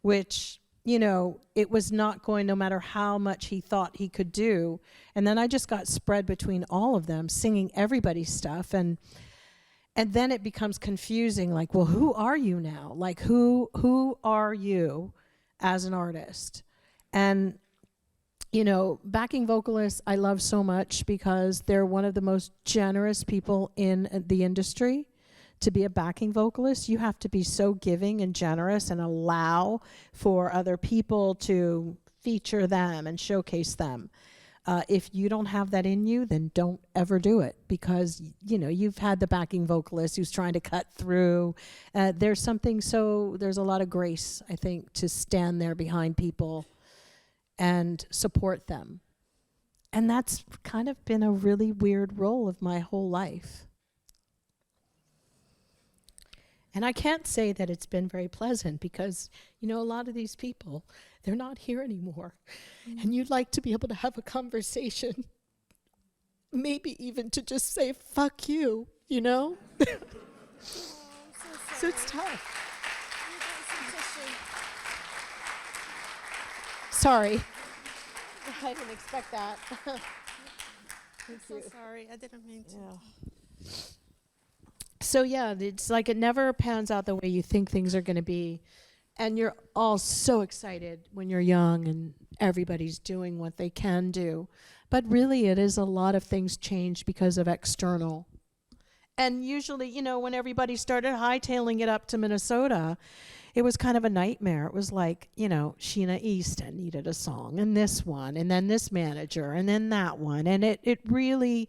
Speaker 2: which, you know, it was not going, no matter how much he thought he could do. And then I just got spread between all of them, singing everybody's stuff. And then it becomes confusing, like, well, who are you now? Like, who are you as an artist? And, you know, backing vocalists I love so much, because they're one of the most generous people in the industry. To be a backing vocalist, you have to be so giving and generous and allow for other people to feature them and showcase them. If you don't have that in you, then don't ever do it, because, you know, you've had the backing vocalist who's trying to cut through. There's a lot of grace, I think, to stand there behind people and support them. And that's kind of been a really weird role of my whole life. And I can't say that it's been very pleasant, because, you know, a lot of these people, they're not here anymore. And you'd like to be able to have a conversation, maybe even to just say, fuck you, you know? So it's tough. Sorry. I didn't expect that.
Speaker 3: I'm so sorry. I didn't mean to.
Speaker 2: Yeah. So yeah, it's like it never pans out the way you think things are going to be. And you're all so excited when you're young and everybody's doing what they can do. But really, it is a lot of things changed because of external. And usually, you know, when everybody started hightailing it up to Minnesota, it was kind of a nightmare. It was like, you know, Sheena Easton needed a song, and this one, and then this manager, and then that one. And it really,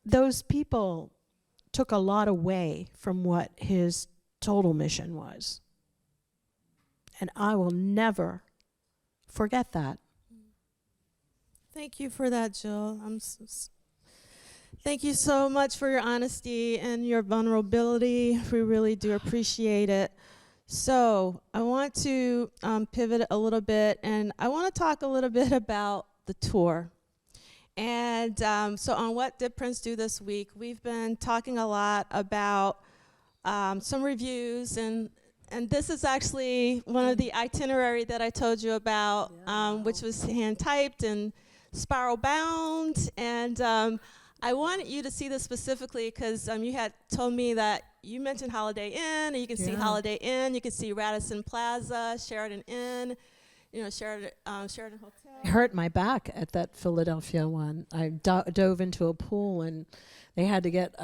Speaker 2: those people took a lot away from what his total mission was. And I will never forget that.
Speaker 3: Thank you for that, Jill. Thank you so much for your honesty and your vulnerability. We really do appreciate it. So I want to pivot a little bit, and I want to talk a little bit about the tour. And so on What Did Prince Do This Week, we've been talking a lot about some reviews, and this is actually one of the itinerary that I told you about, which was hand-typed and spiral-bound. And I wanted you to see this specifically because you had told me that you mentioned Holiday Inn, and you can see Holiday Inn, you can see Radisson Plaza, Sheraton Inn, Sheraton Hotel.
Speaker 2: I hurt my back at that Philadelphia one. I dove into a pool, and they had to get,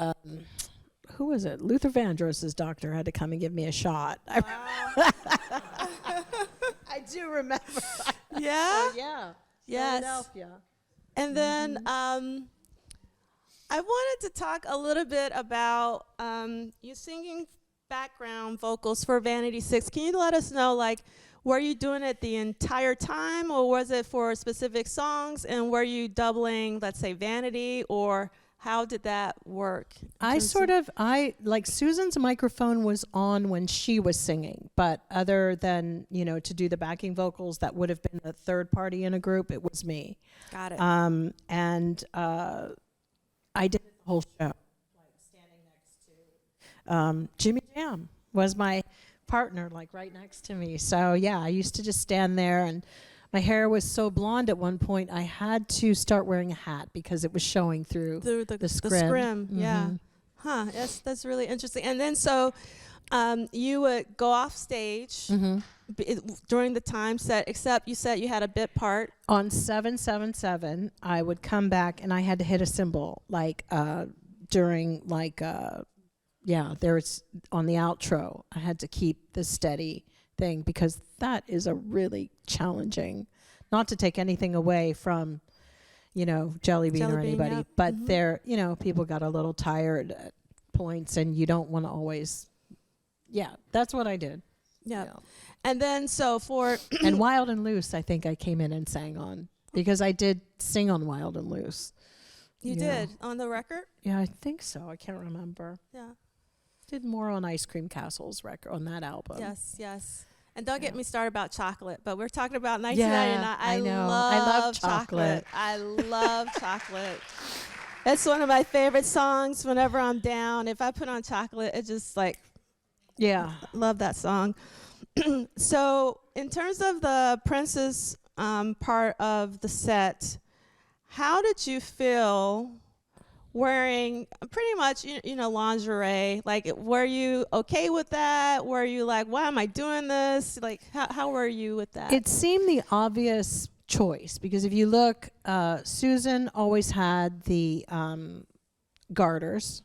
Speaker 2: who was it? Luther Vandross's doctor had to come and give me a shot.
Speaker 3: Wow.
Speaker 2: I do remember.
Speaker 3: Yeah?
Speaker 2: So, yeah.
Speaker 3: Yes.
Speaker 2: Philadelphia.
Speaker 3: And then I wanted to talk a little bit about you singing background vocals for Vanity 6. Can you let us know, like, were you doing it the entire time, or was it for specific songs? And were you doubling, let's say, Vanity, or how did that work?
Speaker 2: I like Susan's microphone was on when she was singing, but other than, to do the backing vocals, that would have been a third party in a group, it was me.
Speaker 3: Got it.
Speaker 2: And I did the whole show, like standing next to Jimmy Jam was my partner, like right next to me. So yeah, I used to just stand there, and my hair was so blonde at one point I had to start wearing a hat because it was showing through the scrim.
Speaker 3: Yeah. Huh. That's really interesting. And then so you would go off stage during the time set, except you said you had a bit part.
Speaker 2: On 777, I would come back and I had to hit a cymbal, like during like there's on the outro. I had to keep the steady thing because that is a really challenging, not to take anything away from, Jelly Bean or anybody, but there, people got a little tired at points, and you don't want to always, that's what I did.
Speaker 3: Yeah. And then so for
Speaker 2: and Wild and Loose, I think I came in and sang on, because I did sing on Wild and Loose.
Speaker 3: You did on the record?
Speaker 2: Yeah, I think so. I can't remember.
Speaker 3: Yeah.
Speaker 2: Did more on Ice Cream Castle's record on that album.
Speaker 3: Yes. And don't get me started about chocolate, but we're talking about 1999.
Speaker 2: Yeah, I know. I love chocolate.
Speaker 3: I love chocolate. It's one of my favorite songs whenever I'm down. If I put on chocolate, it just like, love that song. So in terms of the Prince's part of the set, how did you feel wearing pretty much, lingerie? Like, were you okay with that? Were you like, why am I doing this? Like, how were you with that?
Speaker 2: It seemed the obvious choice, because if you look, Susan always had the garters.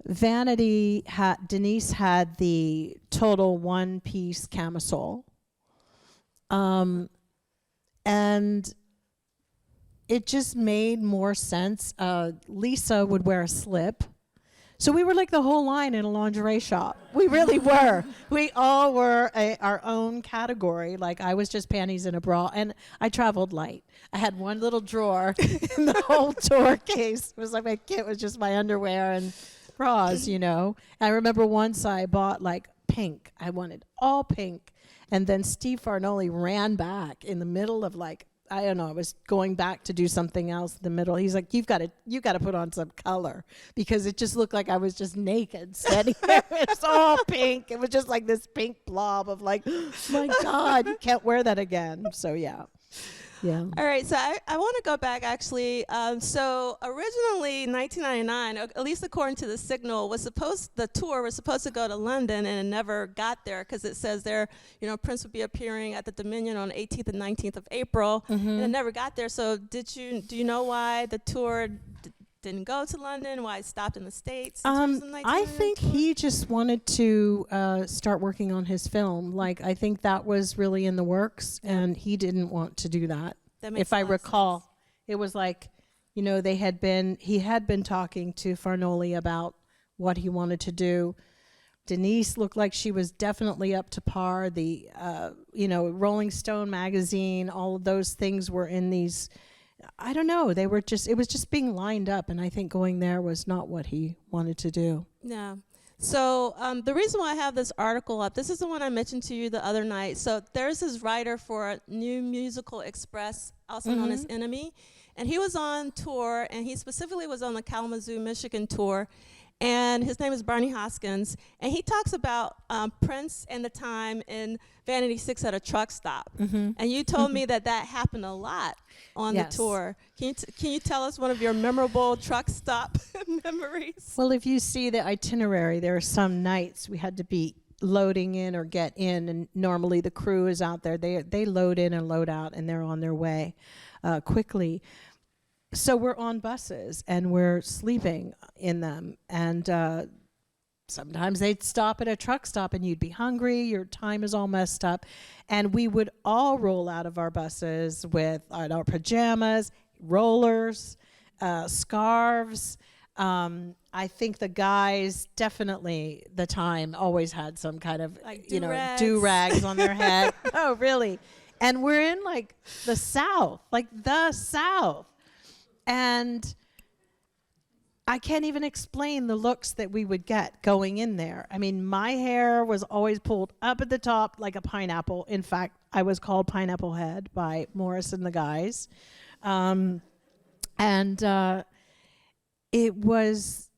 Speaker 2: Vanity Denise had the total one-piece camisole. And it just made more sense. Lisa would wear a slip. So we were like the whole line in a lingerie shop. We really were. We all were our own category. Like, I was just panties and a bra, and I traveled light. I had one little drawer in the whole tour case. It was like my kit was just my underwear and bras, I remember once I bought like pink. I wanted all pink. And then Steve Farnolli ran back in the middle of like, I don't know, I was going back to do something else in the middle. He's like, you got to put on some color, because it just looked like I was just naked standing there. It was all pink. It was just like this pink blob of like, my God, you can't wear that again. So yeah. Yeah.
Speaker 3: All right, so I want to go back actually. So originally, 1999, at least according to the Signal, the tour was supposed to go to London, and it never got there because it says there, Prince would be appearing at the Dominion on 18th and 19th of April, and it never got there. So do you know why the tour didn't go to London? Why it stopped in the States?
Speaker 2: I think he just wanted to start working on his film. Like, I think that was really in the works, and he didn't want to do that. If I recall, sense. It was like, he had been talking to Farnolli about what he wanted to do. Denise looked like she was definitely up to par. The, Rolling Stone magazine, all of those things were in these. I don't know. It was just being lined up, and I think going there was not what he wanted to do.
Speaker 3: Yeah. So the reason why I have this article up, this is the one I mentioned to you the other night. So there's this writer for New Musical Express, also known as Enemy, And he was on tour, and he specifically was on the Kalamazoo, Michigan tour. And his name is Barney Hoskins. And he talks about Prince and the time in Vanity 6 at a truck stop. And you told me that happened a lot on the tour. Can you tell us one of your memorable truck stop memories?
Speaker 2: Well, if you see the itinerary, there are some nights we had to be loading in or get in, and normally the crew is out there. They load in and load out, and they're on their way quickly. So we're on buses, and we're sleeping in them, and sometimes they'd stop at a truck stop, and you'd be hungry, your time is all messed up, and we would all roll out of our buses with our pajamas, rollers, scarves. I think the guys, definitely the time, always had some kind of,
Speaker 3: like
Speaker 2: do-rags on their head. Oh, really? And we're in like the South. And I can't even explain the looks that we would get going in there. I mean, my hair was always pulled up at the top like a pineapple. In fact, I was called Pineapple Head by Morris and the guys. It was,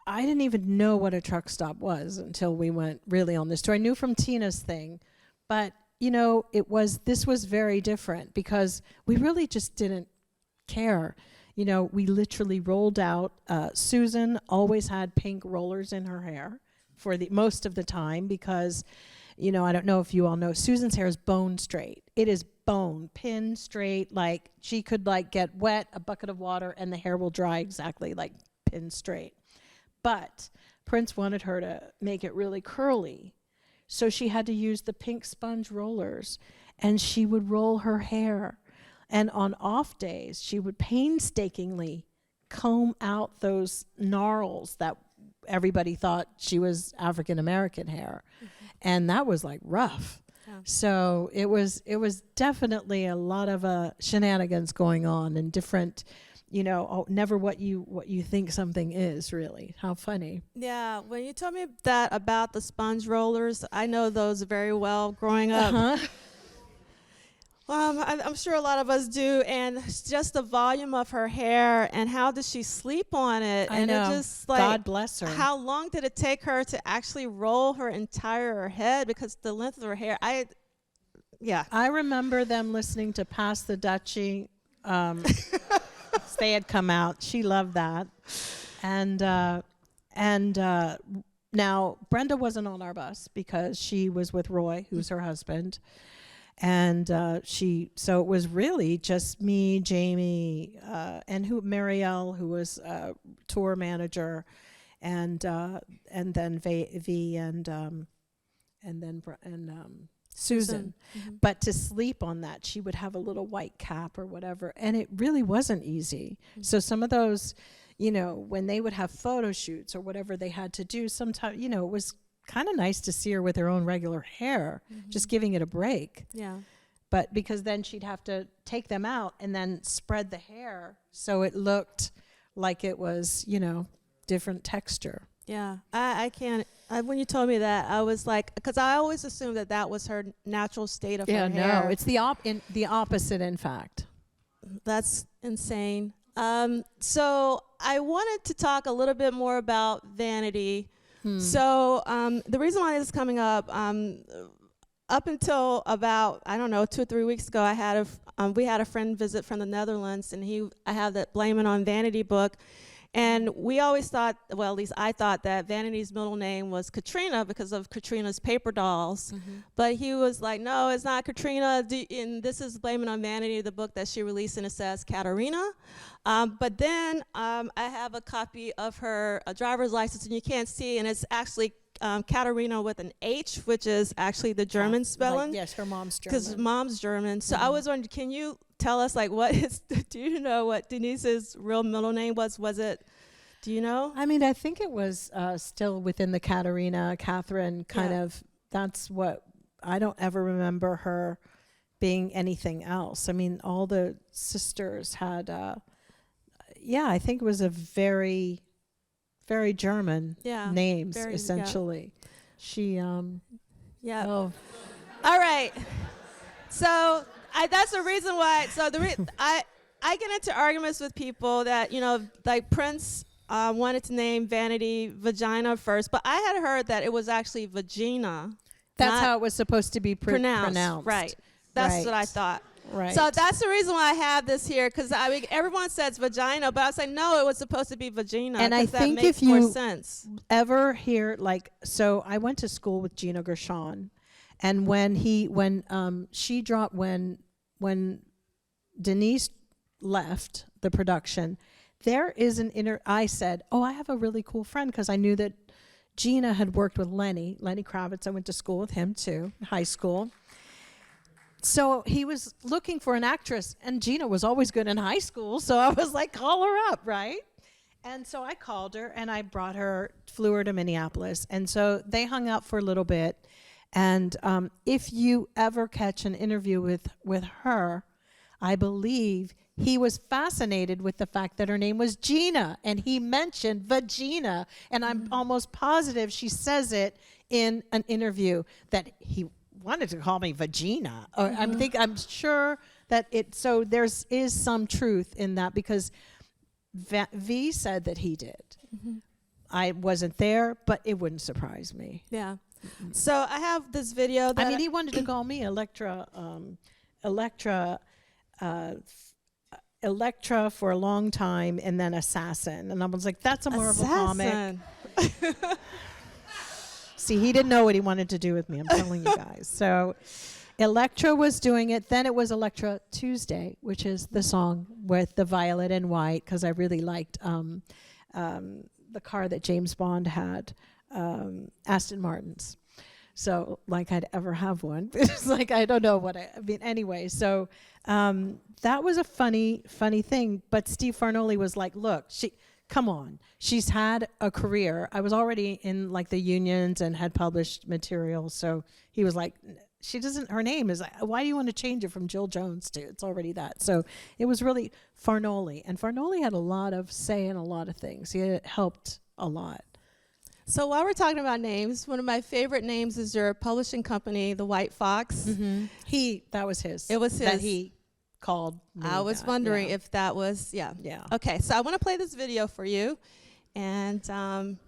Speaker 2: I didn't even know what a truck stop was until we went really on this tour. I knew from Tina's thing, but this was very different because we really just didn't care. We literally rolled out. Susan always had pink rollers in her hair for the most of the time because, I don't know if you all know, Susan's hair is bone straight. It is bone, pin straight, like she could get wet, a bucket of water, and the hair will dry exactly like pin straight. But Prince wanted her to make it really curly, so she had to use the pink sponge rollers, and she would roll her hair. And on off days, she would painstakingly comb out those gnarls that everybody thought she was African American hair. And that was rough. Yeah. So it was definitely a lot of shenanigans going on and different, never what you think something is, really. How funny.
Speaker 3: Yeah, when you told me that about the sponge rollers, I know those very well growing up. I'm sure a lot of us do, and just the volume of her hair and how did she sleep on it?
Speaker 2: I know.
Speaker 3: It just
Speaker 2: God bless her.
Speaker 3: How long did it take her to actually roll her entire head because the length of her hair? I remember
Speaker 2: them listening to Pass the Dutchie. They had come out. She loved that, and now Brenda wasn't on our bus because she was with Roy, who's her husband. And so it was really just me, Jamie, and Marielle, who was tour manager, and then V and Susan. But to sleep on that, she would have a little white cap or whatever, and it really wasn't easy. So some of those, when they would have photo shoots or whatever they had to do, sometimes, it was kind of nice to see her with her own regular hair, just giving it a break.
Speaker 3: Yeah.
Speaker 2: But because then she'd have to take them out and then spread the hair so it looked like it was, different texture.
Speaker 3: Yeah. I can't. When you told me that, I was like, because I always assumed that was her natural state of her hair.
Speaker 2: Yeah, no, it's the opposite, in fact.
Speaker 3: That's insane. So I wanted to talk a little bit more about Vanity. So the reason why this is coming up, up until about, 2 or 3 weeks ago, we had a friend visit from the Netherlands, and I have that Blame It on Vanity book. And we always thought, well, at least I thought, that Vanity's middle name was Katrina because of Katrina's paper dolls. But he was like, no, it's not Katrina. And this is Blame It on Vanity, the book that she released, and it says Katarina. But then I have a copy of her driver's license, and you can't see, and it's actually Katarina with an H, which is actually the German spelling.
Speaker 2: Yes, her mom's German.
Speaker 3: Because mom's German. So I was wondering, can you tell us, do you know what Denise's real middle name was? Was it, do you know?
Speaker 2: I mean, I think it was still within the Catherine kind of, that's what, I don't ever remember her being anything else. I mean, all the sisters had, I think it was a very, very German names, essentially. Yeah. She,
Speaker 3: yeah.
Speaker 2: Oh.
Speaker 3: All right. So that's the reason why. So I get into arguments with people that, like Prince wanted to name Vanity Vagina first, but I had heard that it was actually Vagina.
Speaker 2: That's how it was supposed to be pronounced.
Speaker 3: Right. That's
Speaker 2: Right.
Speaker 3: what I thought.
Speaker 2: Right.
Speaker 3: So that's the reason why I have this here, because everyone says vagina, but I was like, no, it was supposed to be Vagina.
Speaker 2: And I think
Speaker 3: that makes
Speaker 2: if you
Speaker 3: more sense.
Speaker 2: ever hear, like, so I went to school with Gino Gershon, and when Denise left the production, there is I said, oh, I have a really cool friend, because I knew that Gina had worked with Lenny Kravitz. I went to school with him too, high school. So he was looking for an actress, and Gina was always good in high school, so I was like, call her up, right? And so I called her, and I flew her to Minneapolis. And so they hung out for a little bit. And if you ever catch an interview with her, I believe he was fascinated with the fact that her name was Gina, and he mentioned Vagina. And I'm almost positive she says it in an interview that he wanted to call me Vagina. Or I'm sure that so is some truth in that, because V said that he did. I wasn't there, but it wouldn't surprise me.
Speaker 3: Yeah. So I have this video that
Speaker 2: he wanted to call me Electra for a long time, and then Assassin. And I was like, that's a Marvel comic. See, he didn't know what he wanted to do with me. I'm telling you guys. So Electra was doing it. Then it was Electra Tuesday, which is the song with the violet and white, because I really liked the car that James Bond had, Aston Martin's. So like I'd ever have one. It's like, I don't know what I mean. Anyway, so that was a funny thing. But Steve Farnolli was like, look, come on. She's had a career. I was already in like the unions and had published material. So he was like, her name is, why do you want to change it from Jill Jones to, it's already that. So it was really Farnolli. And Farnolli had a lot of say in a lot of things. He helped a lot.
Speaker 3: So while we're talking about names, one of my favorite names is your publishing company, The White Fox.
Speaker 2: That was his.
Speaker 3: It was his.
Speaker 2: That he called me.
Speaker 3: I was wondering if that was,
Speaker 2: Yeah.
Speaker 3: Okay, so I want to play this video for you. And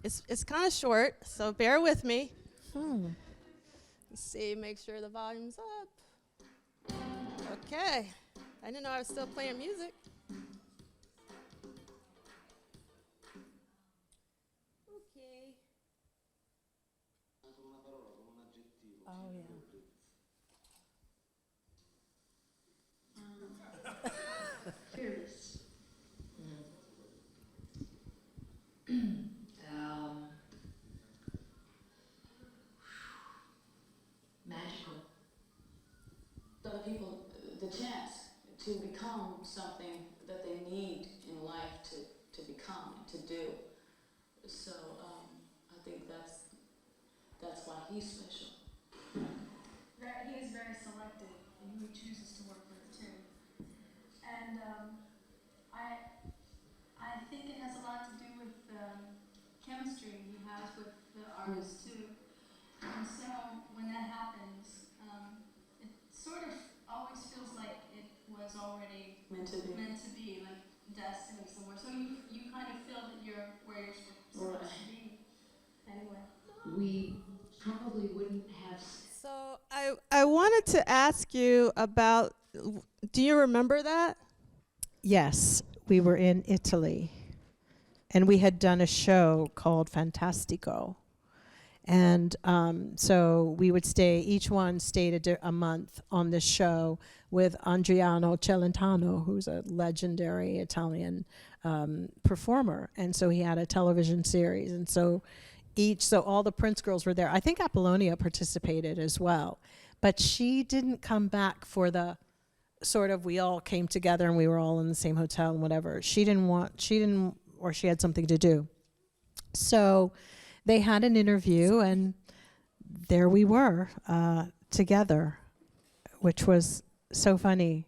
Speaker 3: it's kind of short, so bear with me. Let's see, make sure the volume's up. Okay. I didn't know I was still playing music. Okay.
Speaker 2: Oh, yeah.
Speaker 4: Fearless. Magical. Other people the chance to become something that they need in life to become and to do. So I think that's why he's special.
Speaker 5: He is very selective in who he chooses to work with too. And I think it has a lot to do with chemistry he has with the artist too. And so when that happens, it sort of always feels like it was already
Speaker 4: Meant to be,
Speaker 5: like destiny somewhere. So you kind of feel that you're where you're supposed to be. Anyway.
Speaker 4: We probably wouldn't have.
Speaker 3: So I wanted to ask you about, do you remember that?
Speaker 2: Yes, we were in Italy, and we had done a show called Fantastico. And so we would each one stayed a month on this show with Andriano Celentano, who's a legendary Italian performer. And so he had a television series. And so all the Prince girls were there. I think Apollonia participated as well. But she didn't come back for the sort of, we all came together and we were all in the same hotel and whatever. She had something to do. So they had an interview, and there we were together, which was so funny.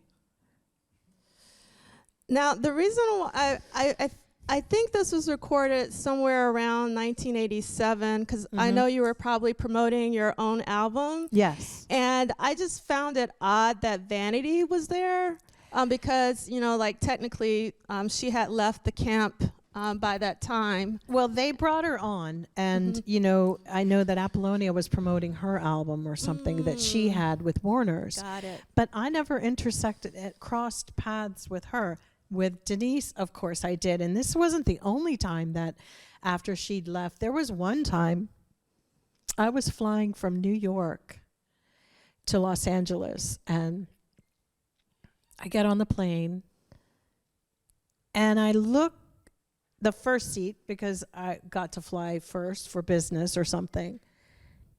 Speaker 3: Now, the reason why I think this was recorded somewhere around 1987, because I know you were probably promoting your own album.
Speaker 2: Yes.
Speaker 3: And I just found it odd that Vanity was there. because, you know, like technically she had left the camp by that time.
Speaker 2: Well, they brought her on, and you know, I know that Apollonia was promoting her album or something that she had with Warner's.
Speaker 3: Got it.
Speaker 2: But I never crossed paths with her. With Denise, of course, I did, and this wasn't the only time that after she'd left. There was one time I was flying from New York to Los Angeles, and I get on the plane, and I look the first seat because I got to fly first for business or something,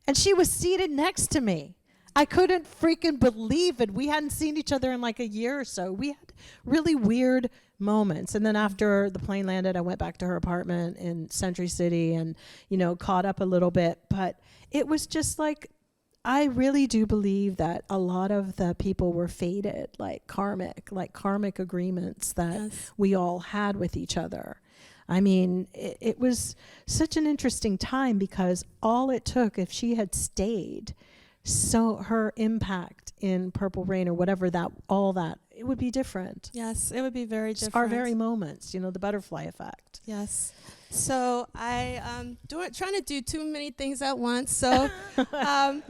Speaker 2: and she was seated next to me. I couldn't freaking believe it. We hadn't seen each other in like a year or so. We had really weird moments. And then after the plane landed, I went back to her apartment in Century City and, you know, caught up a little bit. But it was just like, I really do believe that a lot of the people were fated, like karmic agreements that we all had with each other. I mean, it was such an interesting time because all it took, if she had stayed, so her impact in Purple Rain or whatever it would be different.
Speaker 3: Yes, it would be very different.
Speaker 2: Our very moments, you know, the butterfly effect.
Speaker 3: Yes. So I trying to do too many things at once. So I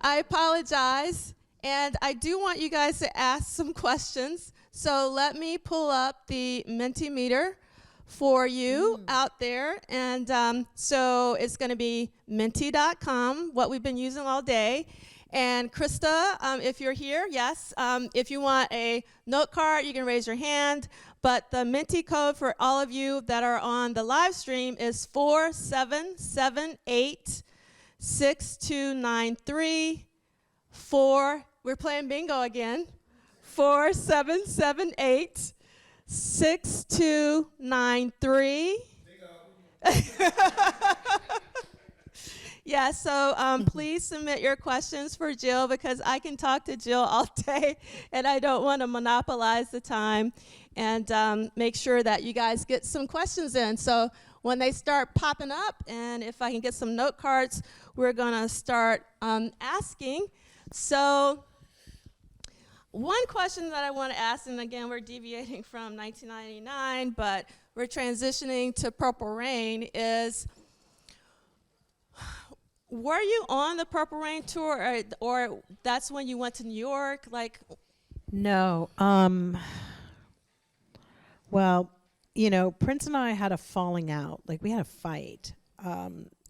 Speaker 3: apologize, and I do want you guys to ask some questions. So let me pull up the Mentimeter for you out there. And so it's going to be menti.com, what we've been using all day. And Krista, if you're here, yes. If you want a note card, you can raise your hand. But the Menti code for all of you that are on the live stream is 4778-6293. We're playing bingo again. 4778-6293. Yeah, so please submit your questions for Jill because I can talk to Jill all day and I don't want to monopolize the time, and make sure that you guys get some questions in. So when they start popping up, and if I can get some note cards, we're going to start asking. So one question that I want to ask, and again, we're deviating from 1999, but we're transitioning to Purple Rain, is were you on the Purple Rain tour, or that's when you went to New York? Like,
Speaker 2: No. Well, you know, Prince and I had a falling out. Like, we had a fight,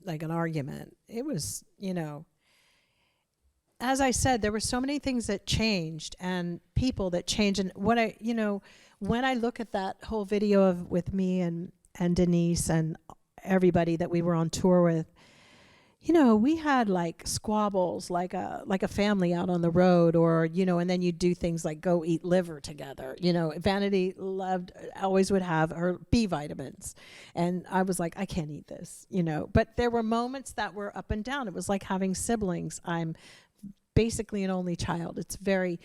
Speaker 2: like an argument. It was, you know, as I said, there were so many things that changed and people that changed. And when I look at that whole video with me and Denise and everybody that we were on tour with, you know, we had like squabbles, like a family out on the road, or, you know, and then you do things like go eat liver together. You know, Vanity always would have her B vitamins. And I was like, I can't eat this, you know. But there were moments that were up and down. It was like having siblings. I'm basically an only child. It's very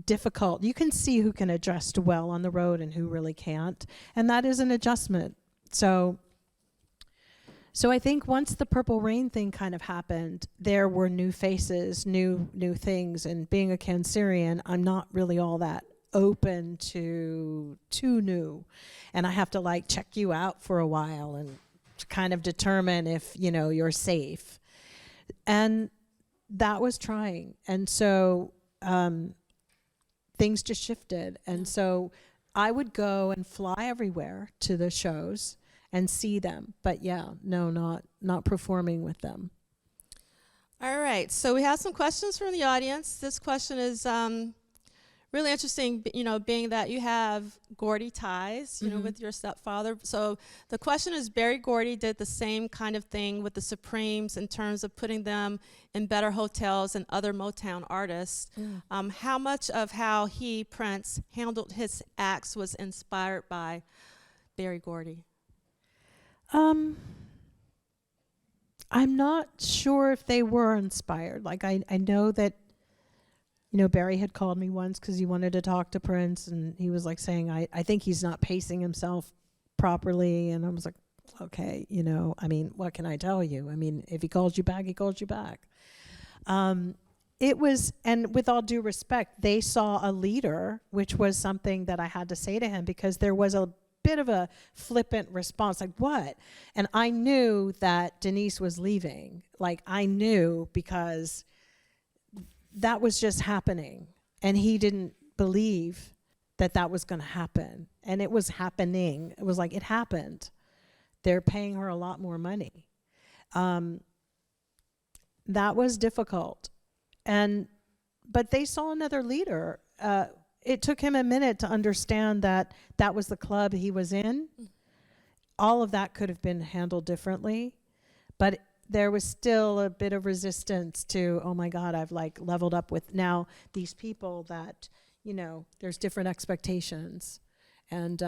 Speaker 2: difficult. You can see who can adjust well on the road and who really can't. And that is an adjustment. So I think once the Purple Rain thing kind of happened, there were new faces, new things. And being a Cancerian, I'm not really all that open to new. And I have to like check you out for a while and kind of determine if, you know, you're safe. And that was trying. And so things just shifted. And so I would go and fly everywhere to the shows and see them, but yeah, no, not performing with them.
Speaker 3: all right, so we have some questions from the audience. This question is really interesting, you know, being that you have Gordy ties, you know, with your stepfather. So the question is, Berry Gordy did the same kind of thing with the Supremes in terms of putting them in better hotels than other Motown artists. How much of how Prince, handled his acts was inspired by Berry Gordy?
Speaker 2: I'm not sure if they were inspired. Like, I know that, you know, Barry had called me once because he wanted to talk to Prince, and he was like saying, I think he's not pacing himself properly. And I was like, okay, you know, I mean, what can I tell you? I mean, if he calls you back, he calls you back. it was, and with all due respect, they saw a leader, which was something that I had to say to him, because there was a bit of a flippant response, like, what? And I knew that Denise was leaving. Like, I knew, because that was just happening. And he didn't believe that that was going to happen. And it was happening. It was like, it happened. They're paying her a lot more money. That was difficult. But they saw another leader. It took him a minute to understand that that was the club he was in. All of that could have been handled differently, but there was still a bit of resistance to, oh my God, I've like leveled up with now these people that, you know, there's different expectations. And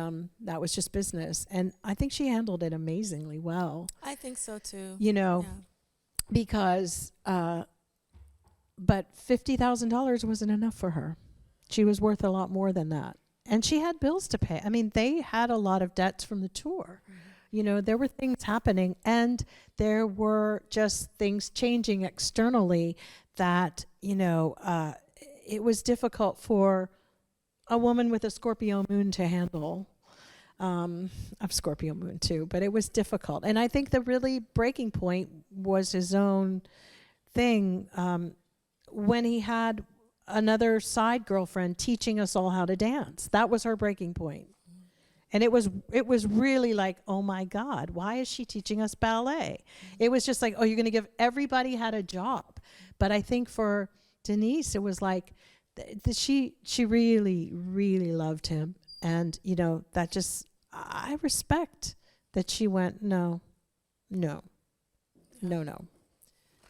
Speaker 2: that was just business. And I think she handled it amazingly well.
Speaker 3: I think so too.
Speaker 2: You know,
Speaker 3: Yeah.
Speaker 2: because, but $50,000 wasn't enough for her. She was worth a lot more than that. And she had bills to pay. I mean, they had a lot of debts from the tour. You know, there were things happening, and there were just things changing externally that, you know, it was difficult for a woman with a Scorpio moon to handle. I'm Scorpio moon too, but it was difficult. And I think the really breaking point was his own thing when he had another side girlfriend teaching us all how to dance. That was her breaking point. And it was really like, oh my God, why is she teaching us ballet? It was just like, oh, you're going to give, everybody had a job. But I think for Denise, it was like, she really, really loved him. And, you know, that just, I respect that she went, no.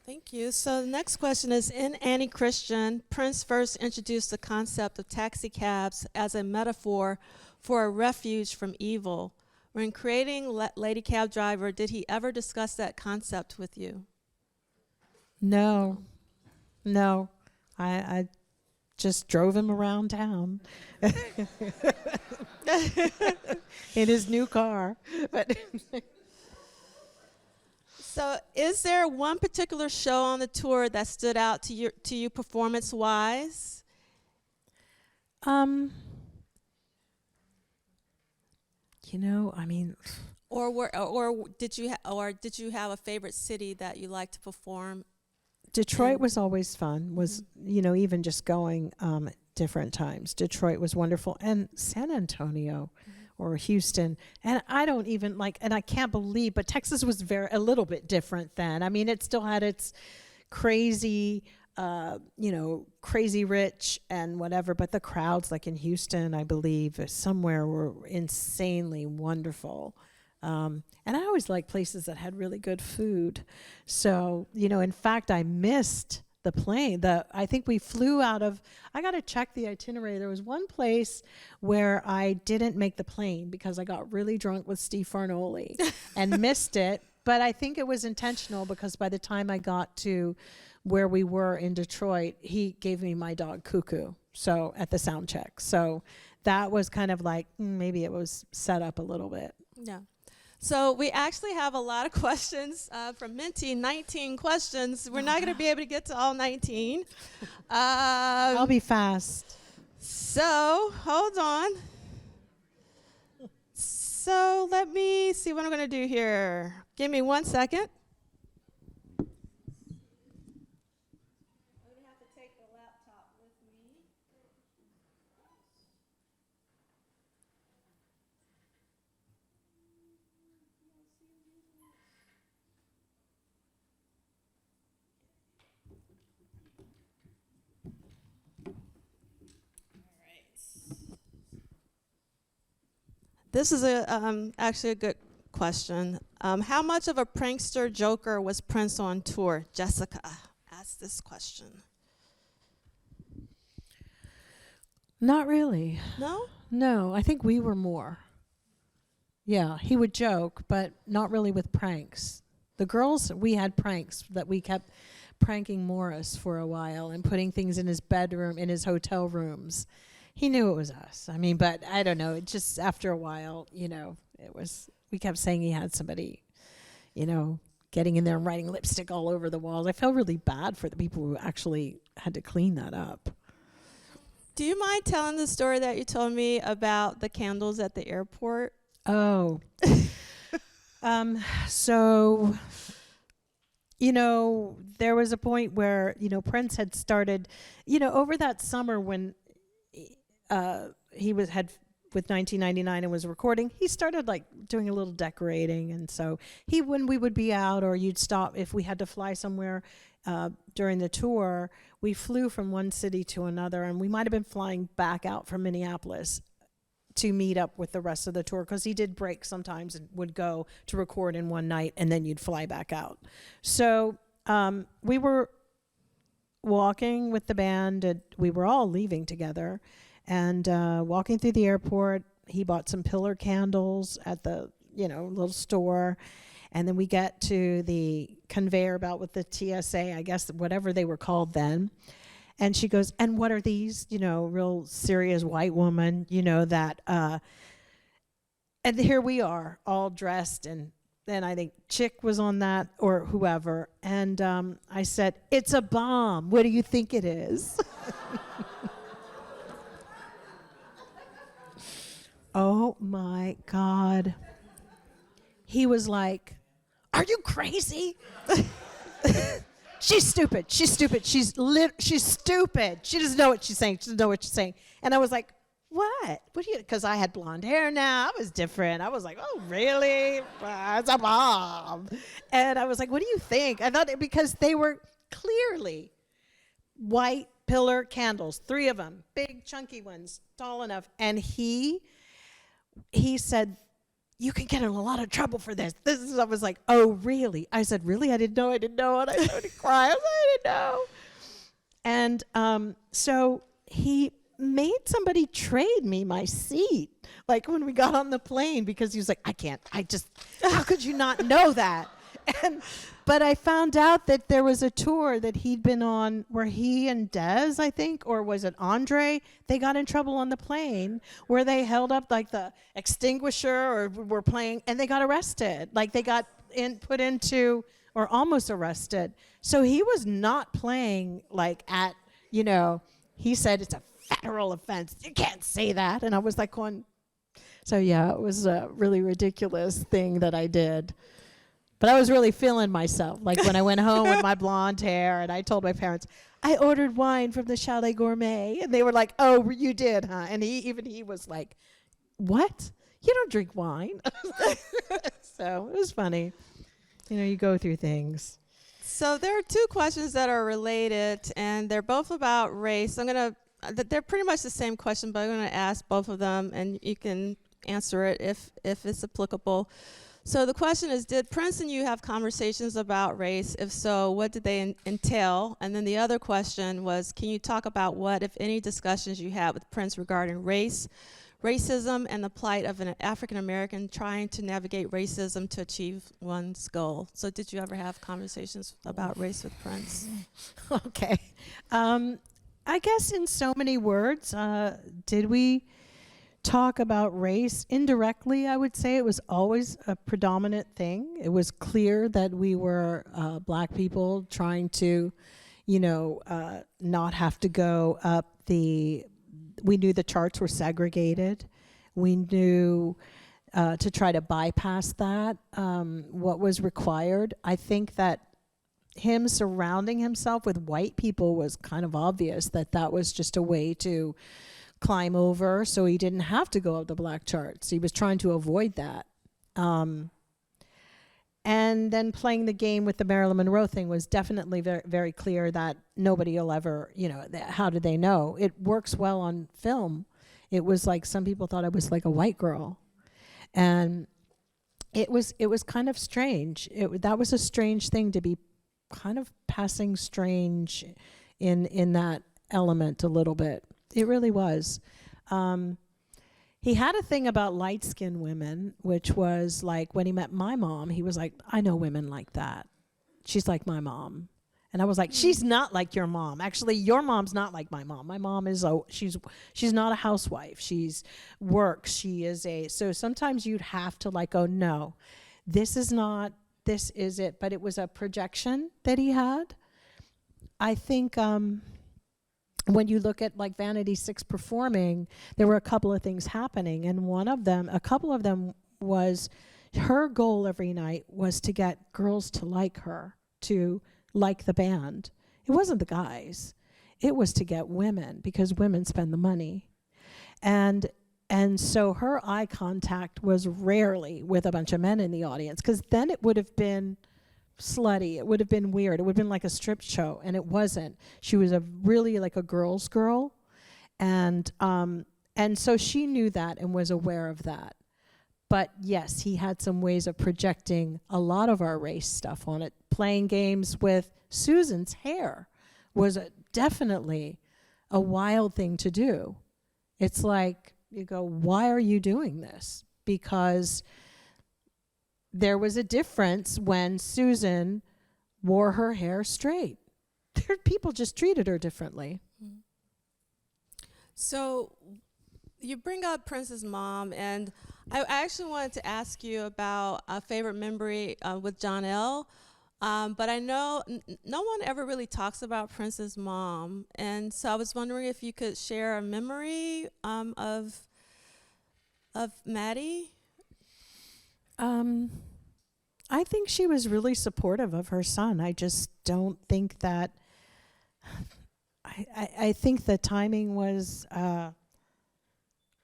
Speaker 3: Thank you. So the next question is, in Annie Christian, Prince first introduced the concept of taxi cabs as a metaphor for a refuge from evil. When creating Lady Cab Driver, did he ever discuss that concept with you?
Speaker 2: No. I just drove him around town in his new car. But
Speaker 3: so is there one particular show on the tour that stood out to you performance-wise?
Speaker 2: you know, I mean,
Speaker 3: Or did you have a favorite city that you like to perform?
Speaker 2: Detroit was always fun. Was you know, even just going at different times. Detroit was wonderful, and San Antonio or Houston. And I don't even like, and I can't believe, but Texas was a little bit different then. I mean, it still had its crazy, you know, crazy rich and whatever, but the crowds, like in Houston, I believe, somewhere, were insanely wonderful. And I always liked places that had really good food. So, you know, in fact, I missed the plane. I think we flew out of, I got to check the itinerary. There was one place where I didn't make the plane because I got really drunk with Steve Farnoli and missed it. But I think it was intentional, because by the time I got to where we were in Detroit, he gave me my dog Cuckoo, so at the sound check. So that was kind of like, maybe it was set up a little bit.
Speaker 3: Yeah. So we actually have a lot of questions from Minty, 19 questions. We're not going to be able to get to all 19.
Speaker 2: I'll be fast.
Speaker 3: So hold on. So let me see what I'm going to do here. Give me 1 second. This is actually a good question. How much of a prankster joker was Prince on tour? Jessica asked this question.
Speaker 2: Not really.
Speaker 3: No?
Speaker 2: No, I think we were more. Yeah, he would joke, but not really with pranks. The girls, we had pranks that we kept pranking Morris for a while and putting things in his bedroom, in his hotel rooms. He knew it was us. I mean, but I don't know. It just, after a while, you know, we kept saying he had somebody, you know, getting in there and writing lipstick all over the walls. I felt really bad for the people who actually had to clean that up.
Speaker 3: Do you mind telling the story that you told me about the candles at the airport?
Speaker 2: Oh. So, there was a point where, Prince had started, over that summer when he had with 1999 and was recording, he started like doing a little decorating. And so when we would be out or you'd stop, if we had to fly somewhere during the tour, we flew from one city to another, and we might have been flying back out from Minneapolis to meet up with the rest of the tour, because he did break sometimes and would go to record in one night and then you'd fly back out. So we were walking with the band, and we were all leaving together, and walking through the airport. He bought some pillar candles at the little store, and then we get to the conveyor belt with the TSA, I guess, whatever they were called then. And she goes, "And what are these?" Real serious white woman, that. And here we are, all dressed, and then I think Chick was on that, or whoever. And I said, "It's a bomb. What do you think it is?" Oh my God. He was like, "Are you crazy?" She's stupid. She's stupid. She's stupid. She doesn't know what she's saying. She doesn't know what she's saying. And I was like, "What? What do you?" Because I had blonde hair now. I was different. I was like, "Oh, really? It's a bomb." And I was like, "What do you think?" I thought because they were clearly white pillar candles, 3 of them, big chunky ones, tall enough. And he said, "You can get in a lot of trouble for this." I was like, "Oh, really?" I said, "Really? I didn't know. And I started to cry. I was like, "I didn't know." And so he made somebody trade me my seat, like when we got on the plane, because he was like, how could you not know that?" But I found out that there was a tour that he'd been on where he and Dez, I think, or was it Andre, they got in trouble on the plane where they held up like the extinguisher or were playing, and they got arrested. Like they got put into, or almost arrested. So he was not playing like at, he said it's a federal offense. You can't say that. And I was like so yeah, it was a really ridiculous thing that I did. But I was really feeling myself. Like when I went home with my blonde hair, and I told my parents, "I ordered wine from the Chalet Gourmet." And they were like, "Oh, you did, huh?" And he was like, "What? You don't drink wine?" So it was funny. You go through things.
Speaker 3: So there are 2 questions that are related, and they're both about race. They're pretty much the same question, but I'm going to ask both of them, and you can answer it if it's applicable. So the question is, did Prince and you have conversations about race? If so, what did they entail? And then the other question was, can you talk about what, if any, discussions you had with Prince regarding racism, and the plight of an African American trying to navigate racism to achieve one's goal? So did you ever have conversations about race with Prince?
Speaker 2: Okay. I guess in so many words, did we talk about race? Indirectly, I would say it was always a predominant thing. It was clear that we were Black people trying to, not have to go up we knew the charts were segregated. We knew to try to bypass that, what was required. I think that him surrounding himself with white people was kind of obvious that was just a way to climb over, so he didn't have to go up the Black charts. He was trying to avoid that. And then playing the game with the Marilyn Monroe thing was definitely very, very clear that nobody will ever, how do they know? It works well on film. It was like some people thought I was like a white girl. And it was kind of strange. That was a strange thing to be kind of passing strange in that element a little bit. It really was. He had a thing about light-skinned women, which was like when he met my mom, he was like, "I know women like that. She's like my mom." And I was like, "She's not like your mom. Actually, your mom's not like my mom. My mom is she's not a housewife. She's works. She is so sometimes you'd have to like, oh no, this is it. But it was a projection that he had. I think when you look at like Vanity 6 performing, there were a couple of things happening, and a couple of them was her goal every night was to get girls to like her, to like the band. It wasn't the guys. It was to get women, because women spend the money. And so her eye contact was rarely with a bunch of men in the audience, because then it would have been slutty. It would have been weird. It would have been like a strip show, and it wasn't. She was really like a girl's girl, and so she knew that and was aware of that. But yes, he had some ways of projecting a lot of our race stuff on it. Playing games with Susan's hair was definitely a wild thing to do. It's like, you go, why are you doing this? Because there was a difference when Susan wore her hair straight. People just treated her differently.
Speaker 3: So you bring up Prince's mom, and I actually wanted to ask you about a favorite memory with John L. But I know no one ever really talks about Prince's mom, and so I was wondering if you could share a memory of Maddie.
Speaker 2: I think she was really supportive of her son. I just don't think that. I think the timing was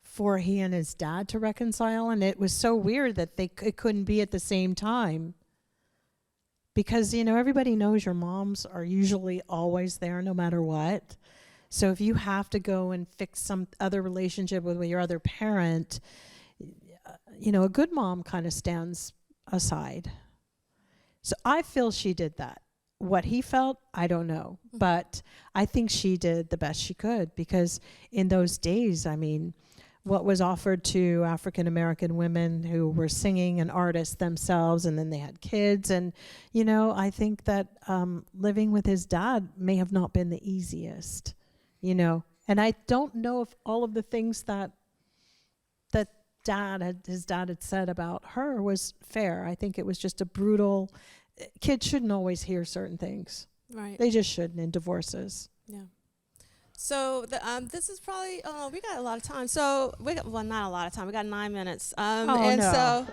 Speaker 2: for he and his dad to reconcile, and it was so weird that it couldn't be at the same time. Because, everybody knows your moms are usually always there no matter what. So if you have to go and fix some other relationship with your other parent, a good mom kind of stands aside. So I feel she did that. What he felt, I don't know. But I think she did the best she could, because in those days, what was offered to African American women who were singing and artists themselves, and then they had kids, and I think that living with his dad may have not been the easiest, and I don't know if all of the things that his dad had said about her was fair. I think it was just a brutal. Kids shouldn't always hear certain things.
Speaker 3: Right.
Speaker 2: They just shouldn't in divorces.
Speaker 3: Yeah. So this is probably, we got a lot of time. So not a lot of time. We got 9 minutes. So I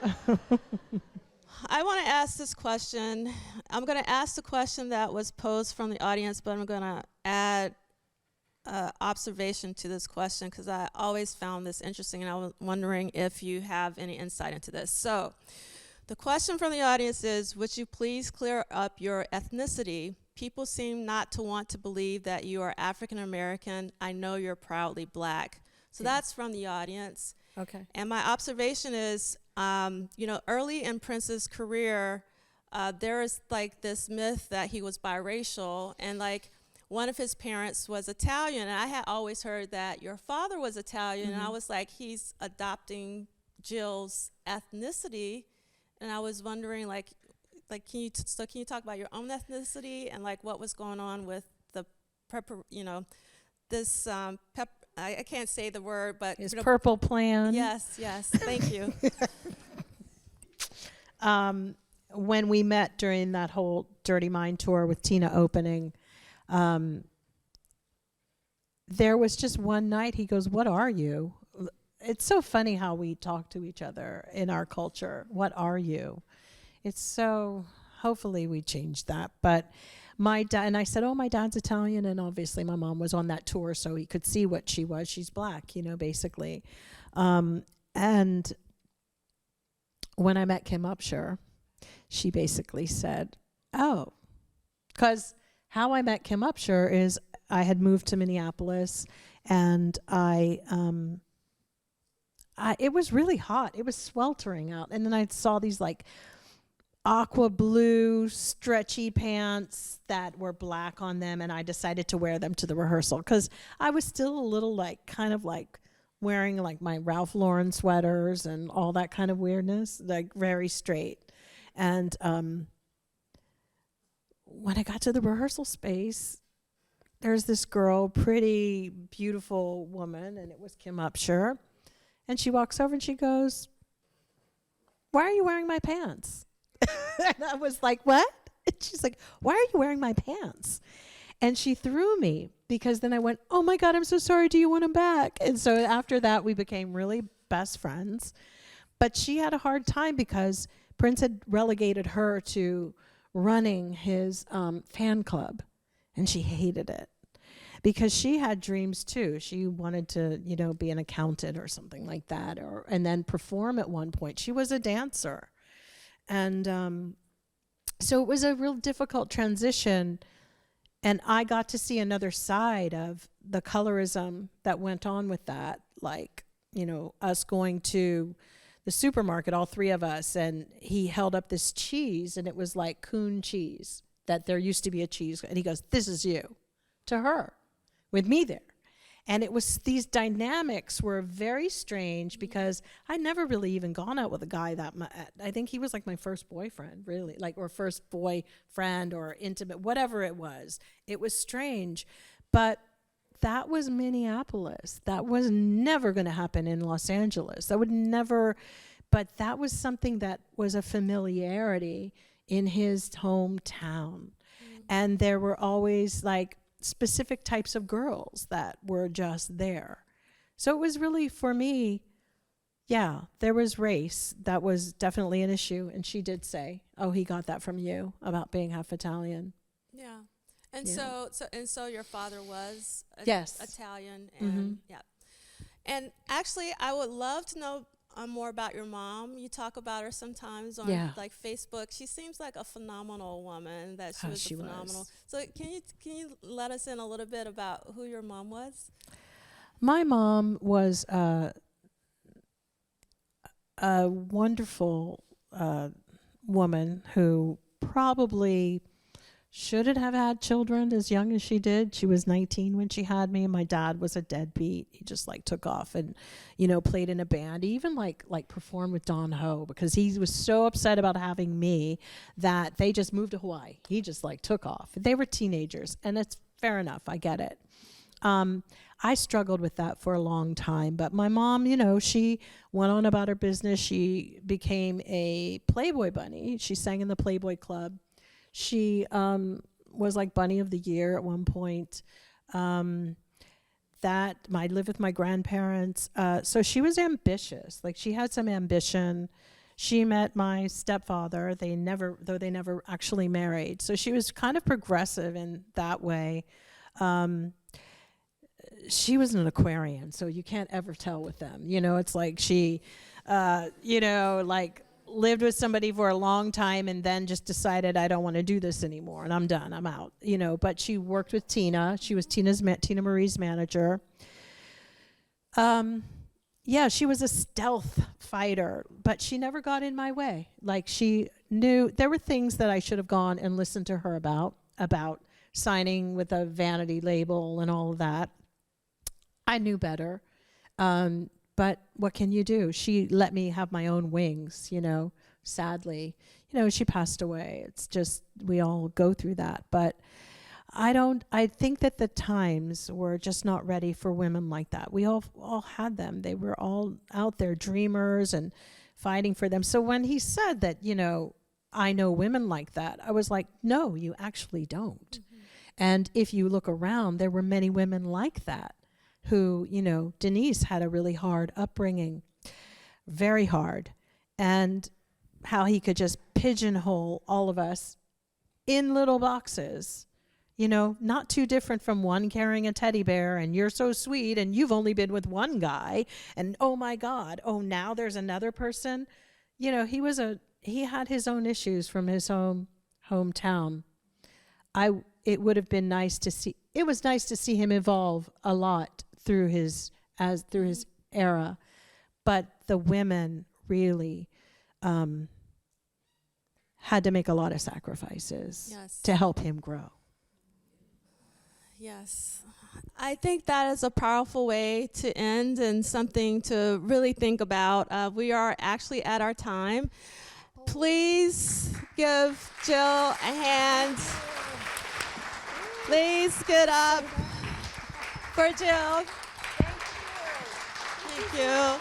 Speaker 3: want to ask this question. I'm going to ask the question that was posed from the audience, but I'm going to add observation to this question, because I always found this interesting, and I was wondering if you have any insight into this. So the question from the audience is, would you please clear up your ethnicity? People seem not to want to believe that you are African American. I know you're proudly black. So that's from the audience.
Speaker 2: Okay.
Speaker 3: And my observation is, early in Prince's career, there is like this myth that he was biracial, and like one of his parents was Italian. And I had always heard that your father was Italian, and I was like, he's adopting Jill's ethnicity. And I was wondering, can you talk about your own ethnicity and like what was going on with the this I can't say the word, but
Speaker 2: His purple plan.
Speaker 3: Yes, thank you.
Speaker 2: When we met during that whole Dirty Mind tour with Tina opening, there was just one night he goes, "What are you?" It's so funny how we talk to each other in our culture. What are you? It's so, hopefully we change that. But my dad, and I said, my dad's Italian. And obviously my mom was on that tour, so he could see what she was. She's black, basically. And when I met Kim Upshur, she basically said, because how I met Kim Upshur is I had moved to Minneapolis, and it was really hot. It was sweltering out. And then I saw these like aqua blue stretchy pants that were black on them, and I decided to wear them to the rehearsal because I was still a little kind of wearing like my Ralph Lauren sweaters and all that kind of weirdness, like very straight. And when I got to the rehearsal space, there's this girl, pretty, beautiful woman, and it was Kim Upshur. And she walks over and she goes, "Why are you wearing my pants?" And I was like, "What?" And she's like, "Why are you wearing my pants?" And she threw me because then I went, oh my God, I'm so sorry. Do you want him back? And so after that, we became really best friends. But she had a hard time because Prince had relegated her to running his fan club. And she hated it because she had dreams too. She wanted to, be an accountant or something like that, and then perform at one point. She was a dancer. And so it was a real difficult transition. And I got to see another side of the colorism that went on with that. Like, us going to the supermarket, all three of us, and he held up this cheese, and it was like coon cheese, that there used to be a cheese. And he goes, this is you, to her, with me there. And it was, these dynamics were very strange because I never really even gone out with a guy that much. I think he was like my first boyfriend, really, or first boyfriend or intimate, whatever it was. It was strange. But that was Minneapolis. That was never going to happen in Los Angeles. That would never, but that was something that was a familiarity in his hometown. And there were always like specific types of girls that were just there. So it was really, for me, there was race. That was definitely an issue. And she did say, oh, he got that from you about being half Italian.
Speaker 3: Yeah. And
Speaker 2: Yeah.
Speaker 3: so your father was
Speaker 2: Yes.
Speaker 3: Italian, and And actually, I would love to know more about your mom. You talk about her sometimes on like Facebook. She seems like a phenomenal woman. That she was phenomenal.
Speaker 2: Was.
Speaker 3: So can you let us in a little bit about who your mom was?
Speaker 2: My mom was a wonderful woman who probably shouldn't have had children as young as she did. She was 19 when she had me. My dad was a deadbeat. He just took off and, played in a band. He even like performed with Don Ho because he was so upset about having me that they just moved to Hawaii. He just took off. They were teenagers, and it's fair enough. I get it. I struggled with that for a long time, but my mom, she went on about her business. She became a Playboy bunny. She sang in the Playboy Club. She was like Bunny of the Year at one point. I lived with my grandparents. So she was ambitious. She had some ambition. She met my stepfather. They never actually married. So she was kind of progressive in that way. She was an Aquarian, so you can't ever tell with them. It's like she, lived with somebody for a long time and then just decided, I don't want to do this anymore and I'm done, I'm out. But she worked with Tina. She was Tina Marie's manager. She was a stealth fighter, but she never got in my way. She knew there were things that I should have gone and listened to her about signing with a Vanity label and all of that. I knew better. But what can you do? She let me have my own wings, sadly. She passed away. It's just, we all go through that. But I think that the times were just not ready for women like that. We all had them. They were all out there, dreamers and fighting for them. So when he said that, I know women like that, I was like, no, you actually don't. Mm-hmm. And if you look around, there were many women like that. Who, Denise had a really hard upbringing, very hard, and how he could just pigeonhole all of us in little boxes, not too different from one carrying a teddy bear and you're so sweet and you've only been with one guy and oh my God, oh now there's another person. He had his own issues from his hometown. It would have been nice to see. It was nice to see him evolve a lot through his era, but the women really had to make a lot of sacrifices to help him grow.
Speaker 3: Yes. I think that is a powerful way to end and something to really think about. We are actually at our time. Please give Jill a hand. Please get up for Jill. Thank you.